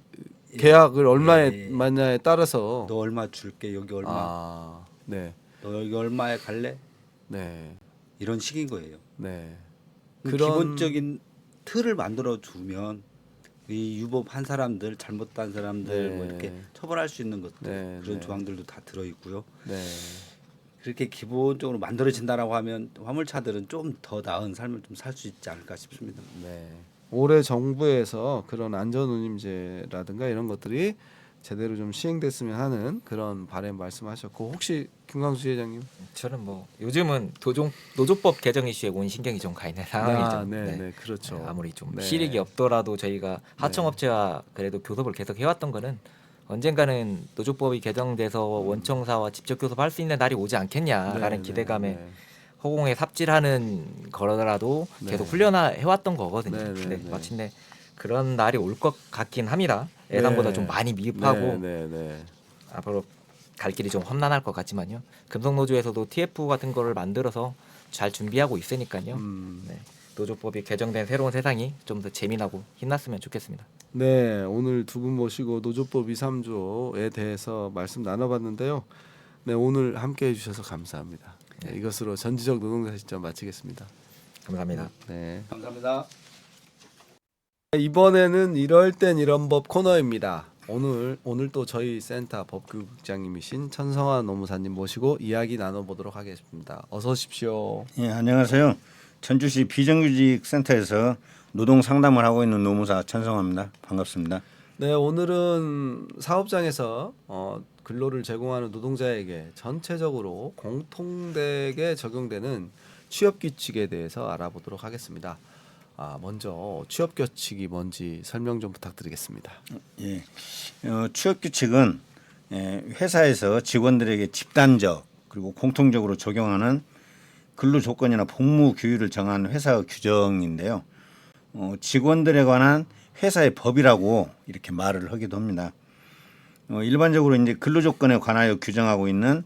A: 계약을 얼마에
D: 예.
A: 맞냐에 따라서
D: 너 얼마 줄게 여기 얼마,
A: 네.
D: 너 여기 얼마에 갈래?
A: 네.
D: 이런 식인 거예요.
A: 네.
D: 기본적인 틀을 만들어 두면 이 유법한 사람들, 잘못한 사람들
A: 네.
D: 뭐 이렇게 처벌할 수 있는 것들
A: 네,
D: 그런
A: 네.
D: 조항들도 다 들어 있고요.
A: 네.
D: 그렇게 기본적으로 만들어진다라고 하면 화물차들은 좀 더 나은 삶을 좀 살 수 있지 않을까 싶습니다.
A: 네. 올해 정부에서 그런 안전운임제라든가 이런 것들이 제대로 좀 시행됐으면 하는 그런 바람 말씀하셨고 혹시 김광수 회장님?
C: 저는 뭐 요즘은 노조법 개정 이슈에 온 신경이 좀 가 있는 상황이죠.
A: 네, 그렇죠.
C: 아무리 좀
A: 네.
C: 실익이 없더라도 저희가 하청업체와 그래도 교섭을 계속 해왔던 거는 언젠가는 노조법이 개정돼서 원청사와 직접 교섭할 수 있는 날이 오지 않겠냐라는 기대감에 허공에 삽질하는 거라도
A: 네.
C: 계속 훈련해왔던 거거든요.
A: 네, 네,
C: 근데
A: 네.
C: 마침내 그런 날이 올 것 같긴 합니다. 예상보다
A: 네.
C: 좀 많이 미흡하고
A: 네.
C: 앞으로 갈 길이 좀 험난할 것 같지만요. 금속노조에서도 TF 같은 거를 만들어서 잘 준비하고 있으니까요. 네. 노조법이 개정된 새로운 세상이 좀 더 재미나고 힘났으면 좋겠습니다.
A: 네, 오늘 두 분 모시고 노조법 2, 3조에 대해서 말씀 나눠봤는데요. 네, 오늘 함께해 주셔서 감사합니다. 네, 이것으로 전지적 노동자 시점 마치겠습니다.
C: 감사합니다.
A: 네.
D: 감사합니다.
A: 이번에는 이럴 땐 이런 법 코너입니다. 오늘 또 저희 센터 법규국장님이신 천성환 노무사님 모시고 이야기 나눠보도록 하겠습니다. 어서 오십시오.
E: 예, 안녕하세요. 전주시 비정규직 센터에서 노동 상담을 하고 있는 노무사 천성화입니다. 반갑습니다.
A: 네, 오늘은 사업장에서 근로를 제공하는 노동자에게 전체적으로 공통되게 적용되는 취업 규칙에 대해서 알아보도록 하겠습니다. 먼저 취업 규칙이 뭔지 설명 좀 부탁드리겠습니다.
E: 예, 취업 규칙은 회사에서 직원들에게 집단적 그리고 공통적으로 적용하는 근로 조건이나 복무 규율을 정한 회사의 규정인데요. 직원들에 관한 회사의 법이라고 이렇게 말을 하기도 합니다. 일반적으로 이제 근로 조건에 관하여 규정하고 있는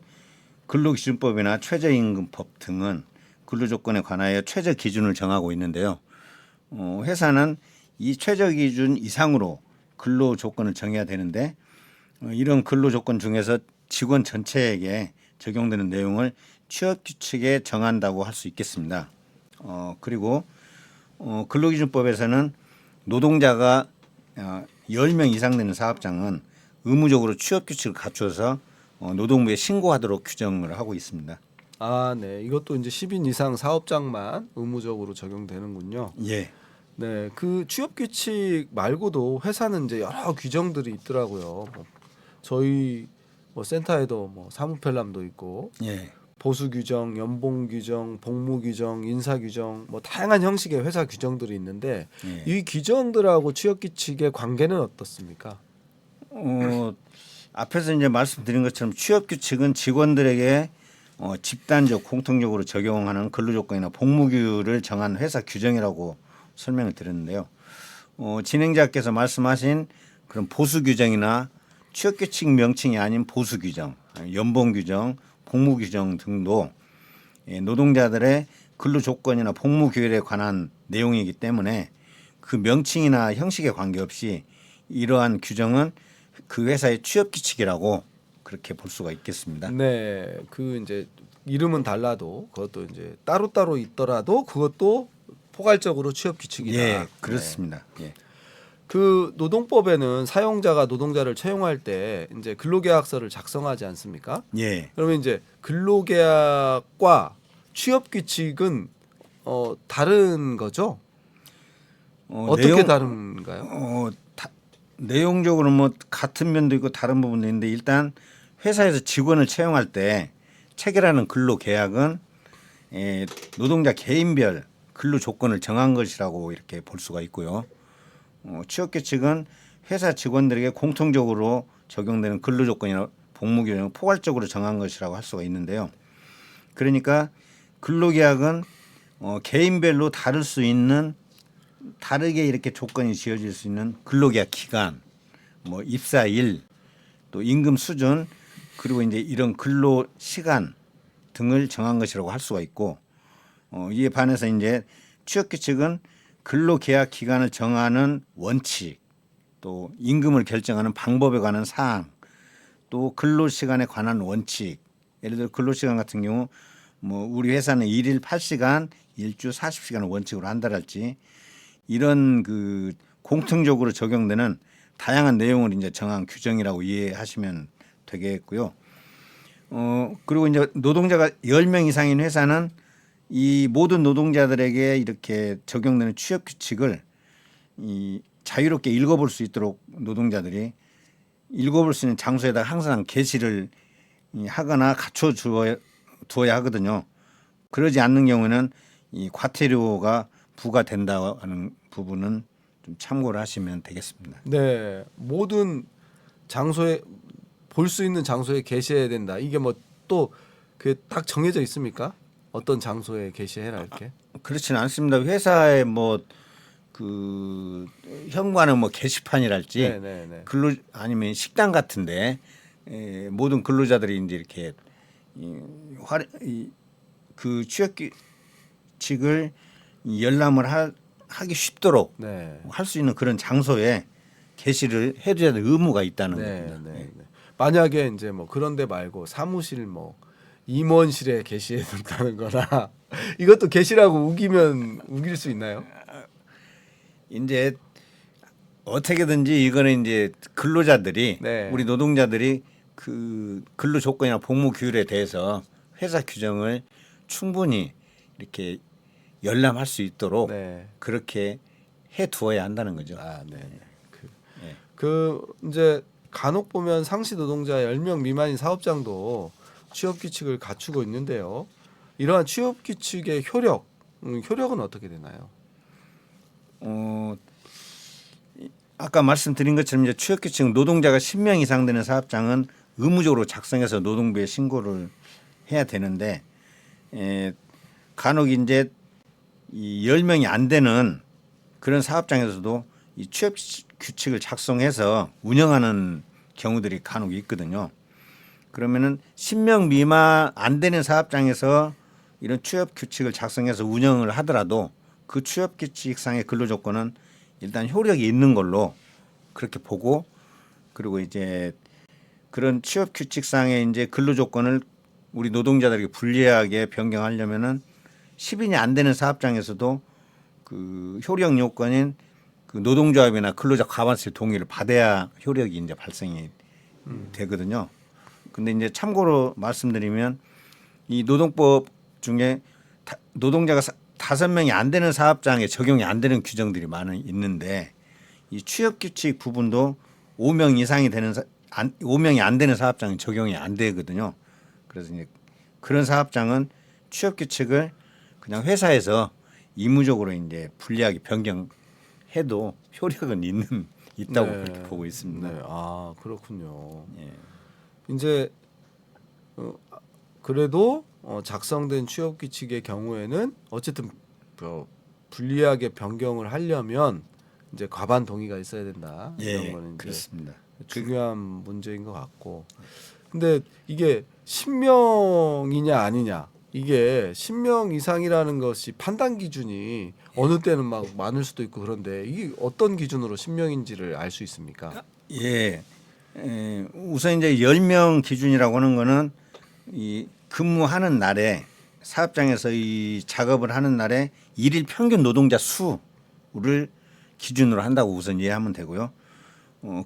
E: 근로기준법이나 최저임금법 등은 근로 조건에 관하여 최저 기준을 정하고 있는데요. 회사는 이 최저 기준 이상으로 근로 조건을 정해야 되는데 이런 근로 조건 중에서 직원 전체에게 적용되는 내용을 취업 규칙에 정한다고 할 수 있겠습니다. 그리고 근로기준법에서는 노동자가 10명 이상 되는 사업장은 의무적으로 취업 규칙을 갖춰서 노동부에 신고하도록 규정을 하고 있습니다.
A: 네. 이것도 이제 10인 이상 사업장만 의무적으로 적용되는군요.
E: 예.
A: 네. 그 취업 규칙 말고도 회사는 이제 여러 규정들이 있더라고요. 저희 센터에도 사무펠람도 있고
E: 예.
A: 보수 규정, 연봉 규정, 복무 규정, 인사 규정 다양한 형식의 회사 규정들이 있는데
E: 예.
A: 이 규정들하고 취업 규칙의 관계는 어떻습니까?
E: 앞에서 이제 말씀드린 것처럼 취업 규칙은 직원들에게 집단적 공통적으로 적용하는 근로조건이나 복무규를 정한 회사 규정이라고 설명을 드렸는데요. 진행자께서 말씀하신 그런 보수 규정이나 취업 규칙 명칭이 아닌 보수 규정, 연봉 규정, 복무 규정 등도 노동자들의 근로 조건이나 복무 규율에 관한 내용이기 때문에 그 명칭이나 형식에 관계없이 이러한 규정은 그 회사의 취업 규칙이라고 그렇게 볼 수가 있겠습니다.
A: 네, 그 이제 이름은 달라도 그것도 이제 따로따로 있더라도 그것도 포괄적으로 취업 규칙이다.
E: 예, 그렇습니다. 예.
A: 그 노동법에는 사용자가 노동자를 채용할 때 이제 근로계약서를 작성하지 않습니까?
E: 예.
A: 그러면 이제 근로계약과 취업 규칙은 다른 거죠? 어떻게 다른가요?
E: 내용적으로 뭐 같은 면도 있고 다른 부분도 있는데 일단 회사에서 직원을 채용할 때 체결하는 근로계약은 노동자 개인별 근로 조건을 정한 것이라고 이렇게 볼 수가 있고요. 취업 규칙은 회사 직원들에게 공통적으로 적용되는 근로 조건이나 복무 규정을 포괄적으로 정한 것이라고 할 수가 있는데요. 그러니까 근로계약은 개인별로 다를 수 있는 다르게 이렇게 조건이 지어질 수 있는 근로계약 기간, 뭐 입사일, 또 임금 수준, 그리고 이제 이런 근로 시간 등을 정한 것이라고 할 수가 있고, 이에 반해서 이제 취업규칙은 근로계약 기간을 정하는 원칙, 또 임금을 결정하는 방법에 관한 사항, 또 근로시간에 관한 원칙. 예를 들어 근로시간 같은 경우 뭐 우리 회사는 일일 8시간, 일주 40시간을 원칙으로 한다랄지 이런 그 공통적으로 적용되는 다양한 내용을 이제 정한 규정이라고 이해하시면 되겠고요. 그리고 이제 노동자가 10명 이상인 회사는 이 모든 노동자들에게 이렇게 적용되는 취업 규칙을 이 자유롭게 읽어볼 수 있도록 노동자들이 읽어볼 수 있는 장소에다 항상 게시를 하거나 갖춰 두어야 하거든요. 그러지 않는 경우에는 이 과태료가 부과된다는 부분은 좀 참고를 하시면 되겠습니다.
A: 네, 모든 장소에 볼 수 있는 장소에 게시해야 된다. 이게 뭐 또 그 딱 정해져 있습니까? 어떤 장소에 게시해라 이렇게?
E: 그렇지는 않습니다. 회사에 뭐 그 현관은 뭐 게시판이랄지
A: 네, 네, 네.
E: 근로 아니면 식당 같은데 모든 근로자들이 이제 이렇게 그 취업규칙을 열람을 하기 쉽도록
A: 네.
E: 할 수 있는 그런 장소에 게시를 해줘야 될 의무가 있다는
A: 네,
E: 겁니다.
A: 네, 네. 만약에 이제 뭐 그런데 말고 사무실 뭐 임원실에 게시해 둔다는 거나 이것도 게시라고 우기면 우길 수 있나요?
E: 이제 어떻게든지 이거는 이제 근로자들이
A: 네.
E: 우리 노동자들이 그 근로 조건이나 복무 규율에 대해서 회사 규정을 충분히 이렇게 열람할 수 있도록
A: 네.
E: 그렇게 해 두어야 한다는 거죠.
A: 아, 네. 네.
E: 네.
A: 그 이제 간혹 보면 상시 노동자 10명 미만인 사업장도 취업 규칙을 갖추고 있는데요. 이러한 취업 규칙의 효력은 어떻게 되나요?
E: 아까 말씀드린 것처럼 이제 취업규칙은 노동자가 10명 이상 되는 사업장은 의무적으로 작성해서 노동부에 신고를 해야 되는데 간혹 이제 이 10명이 안 되는 그런 사업장에서도 이 취업규칙을 작성해서 운영하는 경우들이 간혹 있거든요. 그러면은 10명 미만 안 되는 사업장에서 이런 취업규칙을 작성해서 운영을 하더라도 그 취업규칙상의 근로조건은 일단 효력이 있는 걸로 그렇게 보고, 그리고 이제 그런 취업규칙상의 이제 근로조건을 우리 노동자들에게 불리하게 변경하려면은 10인이 안 되는 사업장에서도 그 효력 요건인 그 노동조합이나 근로자 과반수의 동의를 받아야 효력이 이제 발생이 되거든요. 근데 이제 참고로 말씀드리면 이 노동법 중에 노동자가 5명이 안 되는 사업장에 적용이 안 되는 규정들이 있는데 이 취업규칙 부분도 5명 이상이 되는 5명이 안 되는 사업장은 적용이 안 되거든요. 그래서 이제 그런 사업장은 취업규칙을 그냥 회사에서 의무적으로 이제 불리하게 변경해도 효력은 있다고
A: 네.
E: 그렇게 보고 있습니다.
A: 네. 아, 그렇군요.
E: 예.
A: 이제 그래도 작성된 취업 규칙의 경우에는 어쨌든 불리하게 변경을 하려면 이제 과반 동의가 있어야 된다. 이런
E: 예,
A: 거는 이제
E: 그렇습니다.
A: 중요한 문제인 것 같고. 근데 이게 10명이냐 아니냐. 이게 10명 이상이라는 것이 판단 기준이 어느 때는 막 많을 수도 있고 그런데 이게 어떤 기준으로 10명인지를 알 수 있습니까?
E: 예. 우선 이제 10명 기준이라고 하는 거는 이 근무하는 날에 사업장에서 이 작업을 하는 날에 일일 평균 노동자 수를 기준으로 한다고 우선 이해하면 되고요.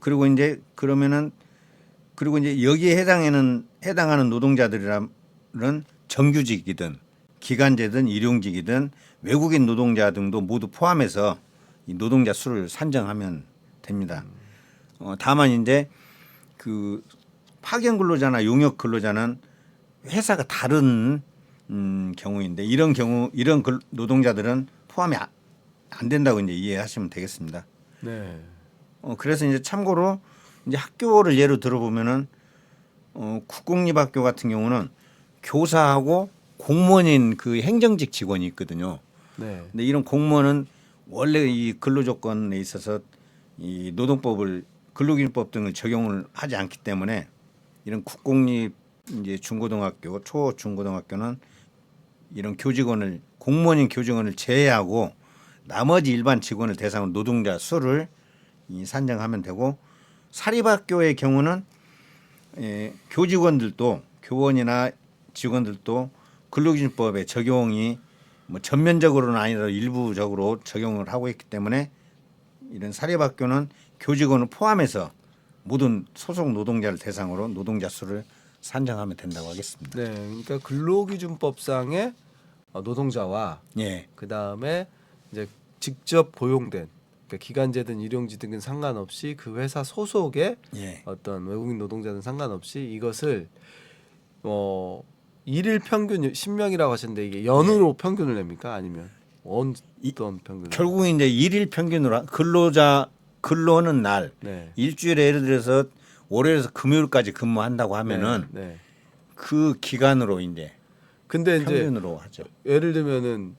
E: 그리고 이제 그리고 이제 여기에 해당하는 노동자들이라는 정규직이든 기간제든 일용직이든 외국인 노동자 등도 모두 포함해서 이 노동자 수를 산정하면 됩니다. 다만 이제 그 파견 근로자나 용역 근로자는 회사가 다른 경우인데 이런 노동자들은 포함이 안 된다고 이제 이해하시면 되겠습니다.
A: 네.
E: 그래서 이제 참고로 이제 학교를 예로 들어보면은 국공립학교 같은 경우는 교사하고 공무원인 그 행정직 직원이 있거든요.
A: 네.
E: 근데 이런 공무원은 원래 이 근로 조건에 있어서 이 노동법을 근로기준법 등을 적용을 하지 않기 때문에 이런 국공립 이제 중고등학교, 초중고등학교는 이런 교직원을 공무원인 교직원을 제외하고 나머지 일반 직원을 대상으로 노동자 수를 산정하면 되고 사립학교의 경우는 교직원들도 교원이나 직원들도 근로기준법의 적용이 뭐 전면적으로는 아니라 일부적으로 적용을 하고 있기 때문에 이런 사립학교는 교직원을 포함해서 모든 소속 노동자를 대상으로 노동자 수를 산정하면 된다고 하겠습니다.
A: 네. 그러니까 근로기준법상의 노동자와
E: 예,
A: 그 다음에 이제 직접 고용된 그러니까 기간제든 일용직든 상관없이 그 회사 소속의
E: 예,
A: 어떤 외국인 노동자든 상관없이 이것을 일일 평균 10명이라고 하셨는데 이게 연으로 평균을 냅니까? 아니면 어떤 평균?
E: 결국 이제 일일 평균으로 근로하는 날
A: 네.
E: 일주일에 예를 들어서 월요일에서 금요일까지 근무한다고 하면은
A: 네. 네.
E: 그 기간으로 이제
A: 근데 이제
E: 평균으로 하죠.
A: 예를 들면은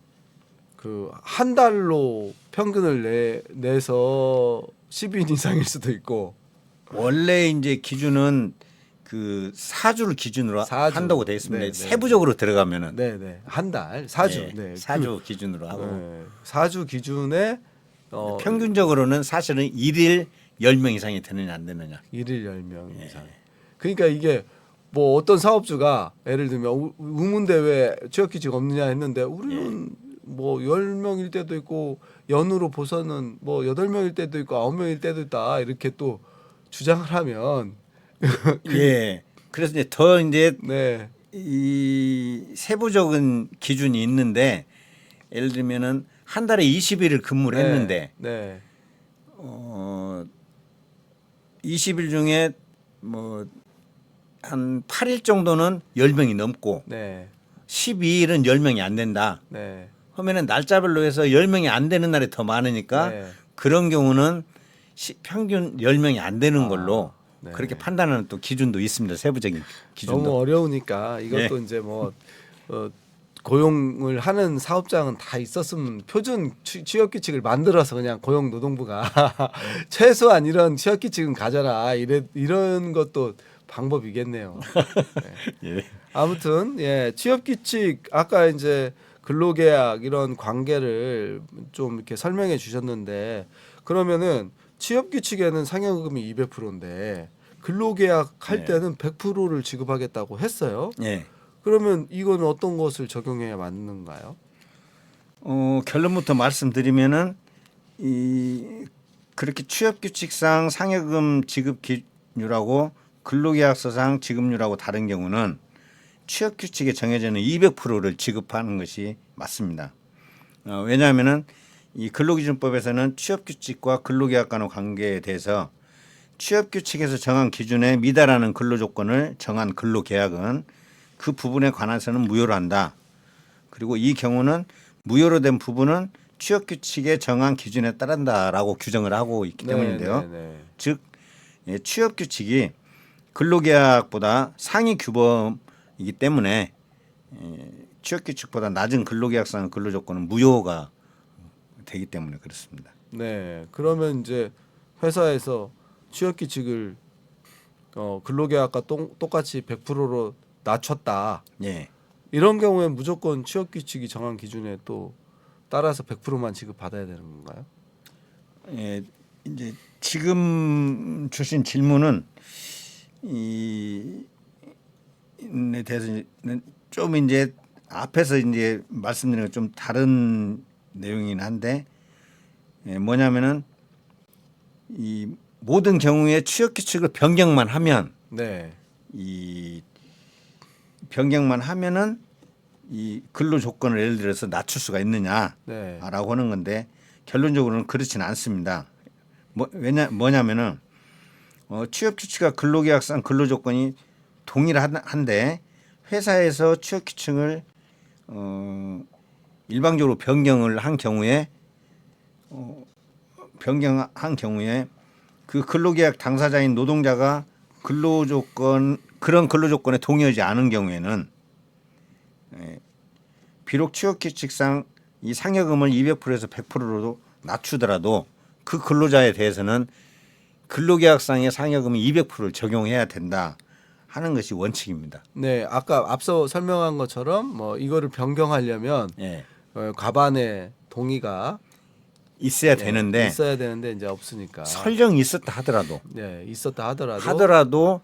A: 그 한 달로 평균을 내서 10인 이상일 수도 있고
E: 원래 이제 기준은 그 사주를 기준으로
A: 사주.
E: 한다고 되어 있습니다.
A: 네, 네,
E: 세부적으로 들어가면은
A: 네네 한 달 사주
E: 예,
A: 네.
E: 사주 기준으로 하고
A: 네. 사주 기준에
E: 평균적으로는 사실은 일일 10명 이상이 되느냐 안 되느냐.
A: 일일 10명
E: 예.
A: 이상. 그러니까 이게 뭐 어떤 사업주가 예를 들면 우문대 왜 취업규칙 없느냐 했는데 우리는 뭐 10명일 때도 있고 연으로 보서는 뭐 8명일 때도 있고 9명일 때도 있다 이렇게 또 주장을 하면
E: 예. 그래서 이제 더 이제
A: 네.
E: 이 세부적인 기준이 있는데 예를 들면은 한 달에 20일을 근무를
A: 네.
E: 했는데
A: 네.
E: 20일 중에 뭐 한 8일 정도는 10명이 넘고
A: 네.
E: 12일은 10명이 안 된다.
A: 네.
E: 하면은 날짜별로 해서 10명이 안 되는 날이 더 많으니까
A: 네.
E: 그런 경우는 평균 10명이 안 되는 걸로
A: 네.
E: 그렇게 판단하는 또 기준도 있습니다. 세부적인 기준도.
A: 너무 어려우니까 이것도 이제 뭐 고용을 하는 사업장은 다 있었으면 표준 취업 규칙을 만들어서 그냥 고용노동부가 최소한 이런 취업 규칙은 가져라 이런 것도 방법이겠네요. 네.
E: 예.
A: 아무튼 취업 규칙 아까 이제 근로계약 이런 관계를 좀 이렇게 설명해 주셨는데 그러면은 취업 규칙에는 상여금이 200%인데 근로계약 할
E: 네.
A: 때는 100%를 지급하겠다고 했어요.
E: 예.
A: 그러면 이건 어떤 것을 적용해야 맞는가요?
E: 결론부터 말씀드리면은 그렇게 취업규칙상 상여금 지급 기준율하고 근로계약서상 지급률하고 다른 경우는 취업규칙에 정해져있는 200%를 지급하는 것이 맞습니다. 왜냐하면은 이 근로기준법에서는 취업규칙과 근로계약 간의 관계에 대해서 취업규칙에서 정한 기준에 미달하는 근로조건을 정한 근로계약은 그 부분에 관해서는 무효로 한다. 그리고 이 경우는 무효로 된 부분은 취업규칙에 정한 기준에 따른다라고 규정을 하고 있기 때문인데요. 즉 취업규칙이 근로계약보다 상위 규범이기 때문에 취업규칙보다 낮은 근로계약상 근로조건은 무효가 되기 때문에 그렇습니다.
A: 네. 그러면 이제 회사에서 취업규칙을 근로계약과 똑같이 100%로 낮췄다.
E: 예.
A: 이런 경우에 무조건 취업규칙이 정한 기준에 또 따라서 100%만 지급받아야 되는 건가요?
E: 예. 이제 지금 주신 질문은 이에 대해서는 좀 이제 앞에서 이제 말씀드린 것 좀 다른 내용이긴 한데 뭐냐면은 이 모든 경우에 취업 규칙을 변경만 하면
A: 네.
E: 이 변경만 하면은 이 근로 조건을 예를 들어서 낮출 수가 있느냐라고
A: 네.
E: 하는 건데 결론적으로는 그렇지는 않습니다. 뭐냐면은 취업 규칙과 근로계약상 근로 조건이 동일한데 회사에서 취업 규칙을 일방적으로 변경을 한 경우에 그 근로계약 당사자인 노동자가 그런 근로 조건에 동의하지 않은 경우에는 비록 취업규칙상 이 상여금을 200%에서 100%로 낮추더라도 그 근로자에 대해서는 근로계약상의 상여금이 200%를 적용해야 된다 하는 것이 원칙입니다.
A: 네, 아까 앞서 설명한 것처럼 뭐 이거를 변경하려면
E: 예.
A: 과반의 동의가
E: 있어야 되는데
A: 있어야 되는데 이제 없으니까.
E: 설령 있었다 하더라도
A: 네, 있었다 하더라도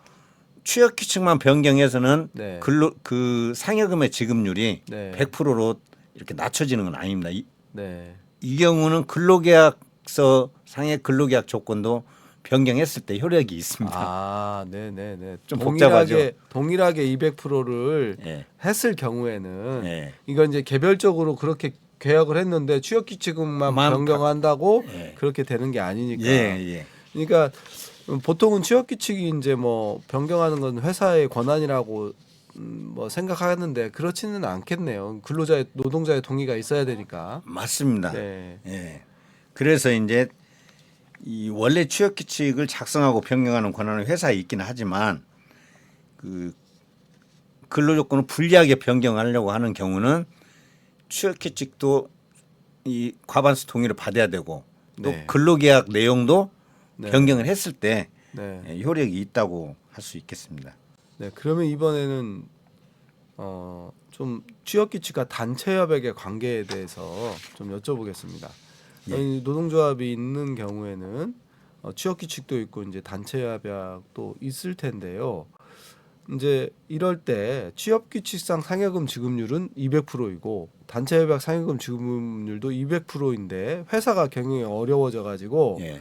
E: 취업규칙만 변경해서는
A: 네.
E: 그 상여금의 지급률이
A: 네.
E: 100%로 이렇게 낮춰지는 건 아닙니다.
A: 네.
E: 이 경우는 근로계약서 상의 근로계약 조건도 변경했을 때 효력이 있습니다.
A: 아, 네, 네, 네.
E: 좀 복잡하죠.
A: 동일하게 200%를
E: 예.
A: 했을 경우에는
E: 예.
A: 이건 이제 개별적으로 그렇게 계약을 했는데 취업규칙만
E: 만
A: 변경한다고
E: 예.
A: 그렇게 되는 게 아니니까.
E: 예.
A: 그러니까 보통은 취업규칙이 이제 뭐 변경하는 건 회사의 권한이라고 뭐 생각하는데 그렇지는 않겠네요. 근로자의 노동자의 동의가 있어야 되니까.
E: 맞습니다.
A: 네.
E: 예. 그래서 이제 이 원래 취업규칙을 작성하고 변경하는 권한은 회사에 있기는 하지만 그 근로조건을 불리하게 변경하려고 하는 경우는 취업규칙도 이 과반수 동의를 받아야 되고 또
A: 네.
E: 근로계약 내용도
A: 네.
E: 변경을 했을 때
A: 네.
E: 효력이 있다고 할 수 있겠습니다.
A: 네. 그러면 이번에는 좀 취업규칙과 단체협약의 관계에 대해서 좀 여쭤보겠습니다. 아니, 노동조합이 있는 경우에는 취업규칙도 있고 이제 단체협약도 있을 텐데요. 이제 이럴 때 취업규칙상 상여금 지급률은 200%이고 단체협약 상여금 지급률도 200%인데 회사가 경영이 어려워져 가지고
E: 예.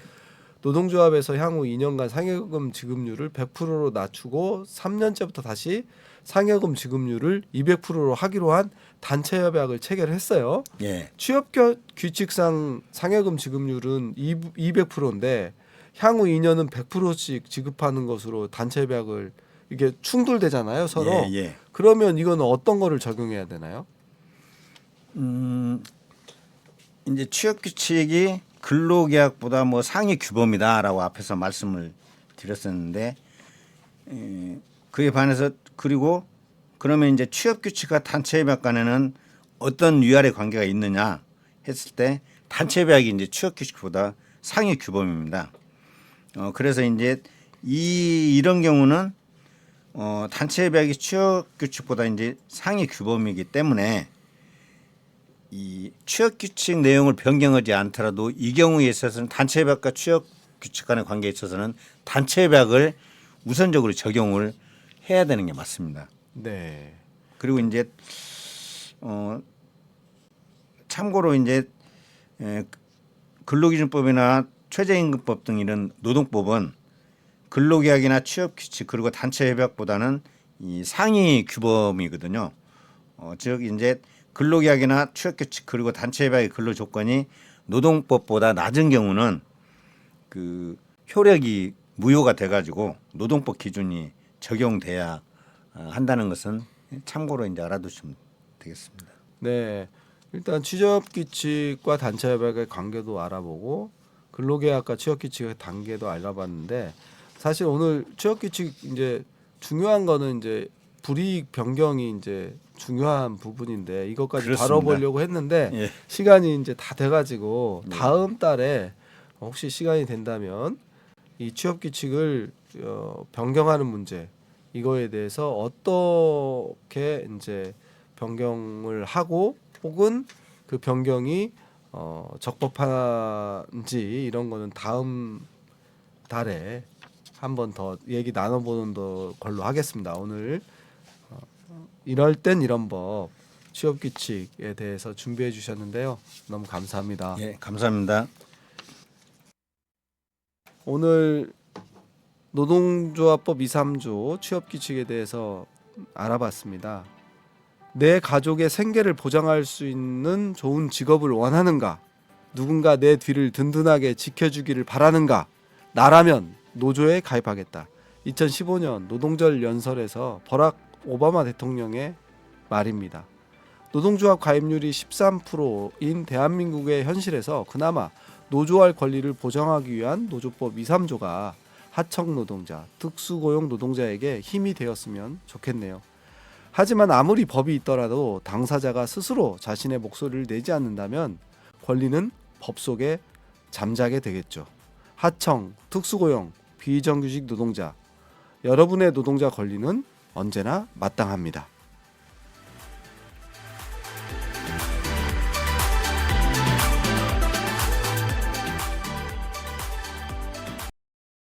A: 노동조합에서 향후 2년간 상여금 지급률을 100%로 낮추고 3년째부터 다시 상여금 지급률을 200%로 하기로 한 단체협약을 체결했어요.
E: 예.
A: 취업규칙상 상여금 지급률은 200%인데 향후 2년은 100%씩 지급하는 것으로 단체협약을 이게 충돌되잖아요, 서로.
E: 예.
A: 그러면 이거는 어떤 거를 적용해야 되나요?
E: 이제 취업규칙이 근로계약보다 뭐 상위 규범이다라고 앞에서 말씀을 드렸었는데 그에 반해서 그리고 그러면 이제 취업규칙과 단체협약 간에는 어떤 위아래 관계가 있느냐 했을 때 단체협약이 이제 취업규칙보다 상위 규범입니다. 그래서 이제 이런 경우는 단체협약이 취업규칙보다 이제 상위 규범이기 때문에 이 취업규칙 내용을 변경하지 않더라도 이 경우에 있어서는 단체협약과 취업규칙 간의 관계에 있어서는 단체협약을 우선적으로 적용을 해야 되는 게 맞습니다.
A: 네.
E: 그리고 이제 참고로 이제 근로기준법이나 최저임금법 등 이런 노동법은 근로계약이나 취업규칙 그리고 단체협약보다는 이 상위 규범이거든요. 즉 이제 근로계약이나 취업규칙 그리고 단체협약의 근로조건이 노동법보다 낮은 경우는 그 효력이 무효가 돼가지고 노동법 기준이 적용돼야 한다는 것은 참고로 이제 알아두시면 되겠습니다.
A: 네. 일단 취업규칙과 단체협약의 관계도 알아보고 근로계약과 취업규칙의 단계도 알아봤는데 사실 오늘 취업규칙 이제 중요한 거는 이제 불이익 변경이 이제 중요한 부분인데 이것까지
E: 그렇습니다.
A: 다뤄보려고 했는데
E: 예.
A: 시간이 이제 다 돼가지고 다음 달에 혹시 시간이 된다면 이 취업규칙을 변경하는 문제 이거에 대해서 어떻게 이제 변경을 하고 혹은 그 변경이 적법한지 이런 거는 다음 달에 한 번 더 얘기 나눠보는 걸로 하겠습니다. 오늘 이럴 땐 이런 법 취업규칙에 대해서 준비해 주셨는데요. 너무 감사합니다.
E: 예, 감사합니다.
A: 오늘 노동조합법 2, 3조 취업규칙에 대해서 알아봤습니다. 내 가족의 생계를 보장할 수 있는 좋은 직업을 원하는가? 누군가 내 뒤를 든든하게 지켜주기를 바라는가? 나라면 노조에 가입하겠다. 2015년 노동절 연설에서 버락 오바마 대통령의 말입니다. 노동조합 가입률이 13%인 대한민국의 현실에서 그나마 노조할 권리를 보장하기 위한 노조법 2, 3조가 하청 노동자, 특수고용 노동자에게 힘이 되었으면 좋겠네요. 하지만 아무리 법이 있더라도 당사자가 스스로 자신의 목소리를 내지 않는다면 권리는 법 속에 잠자게 되겠죠. 하청, 특수고용, 비정규직 노동자, 여러분의 노동자 권리는 언제나 마땅합니다.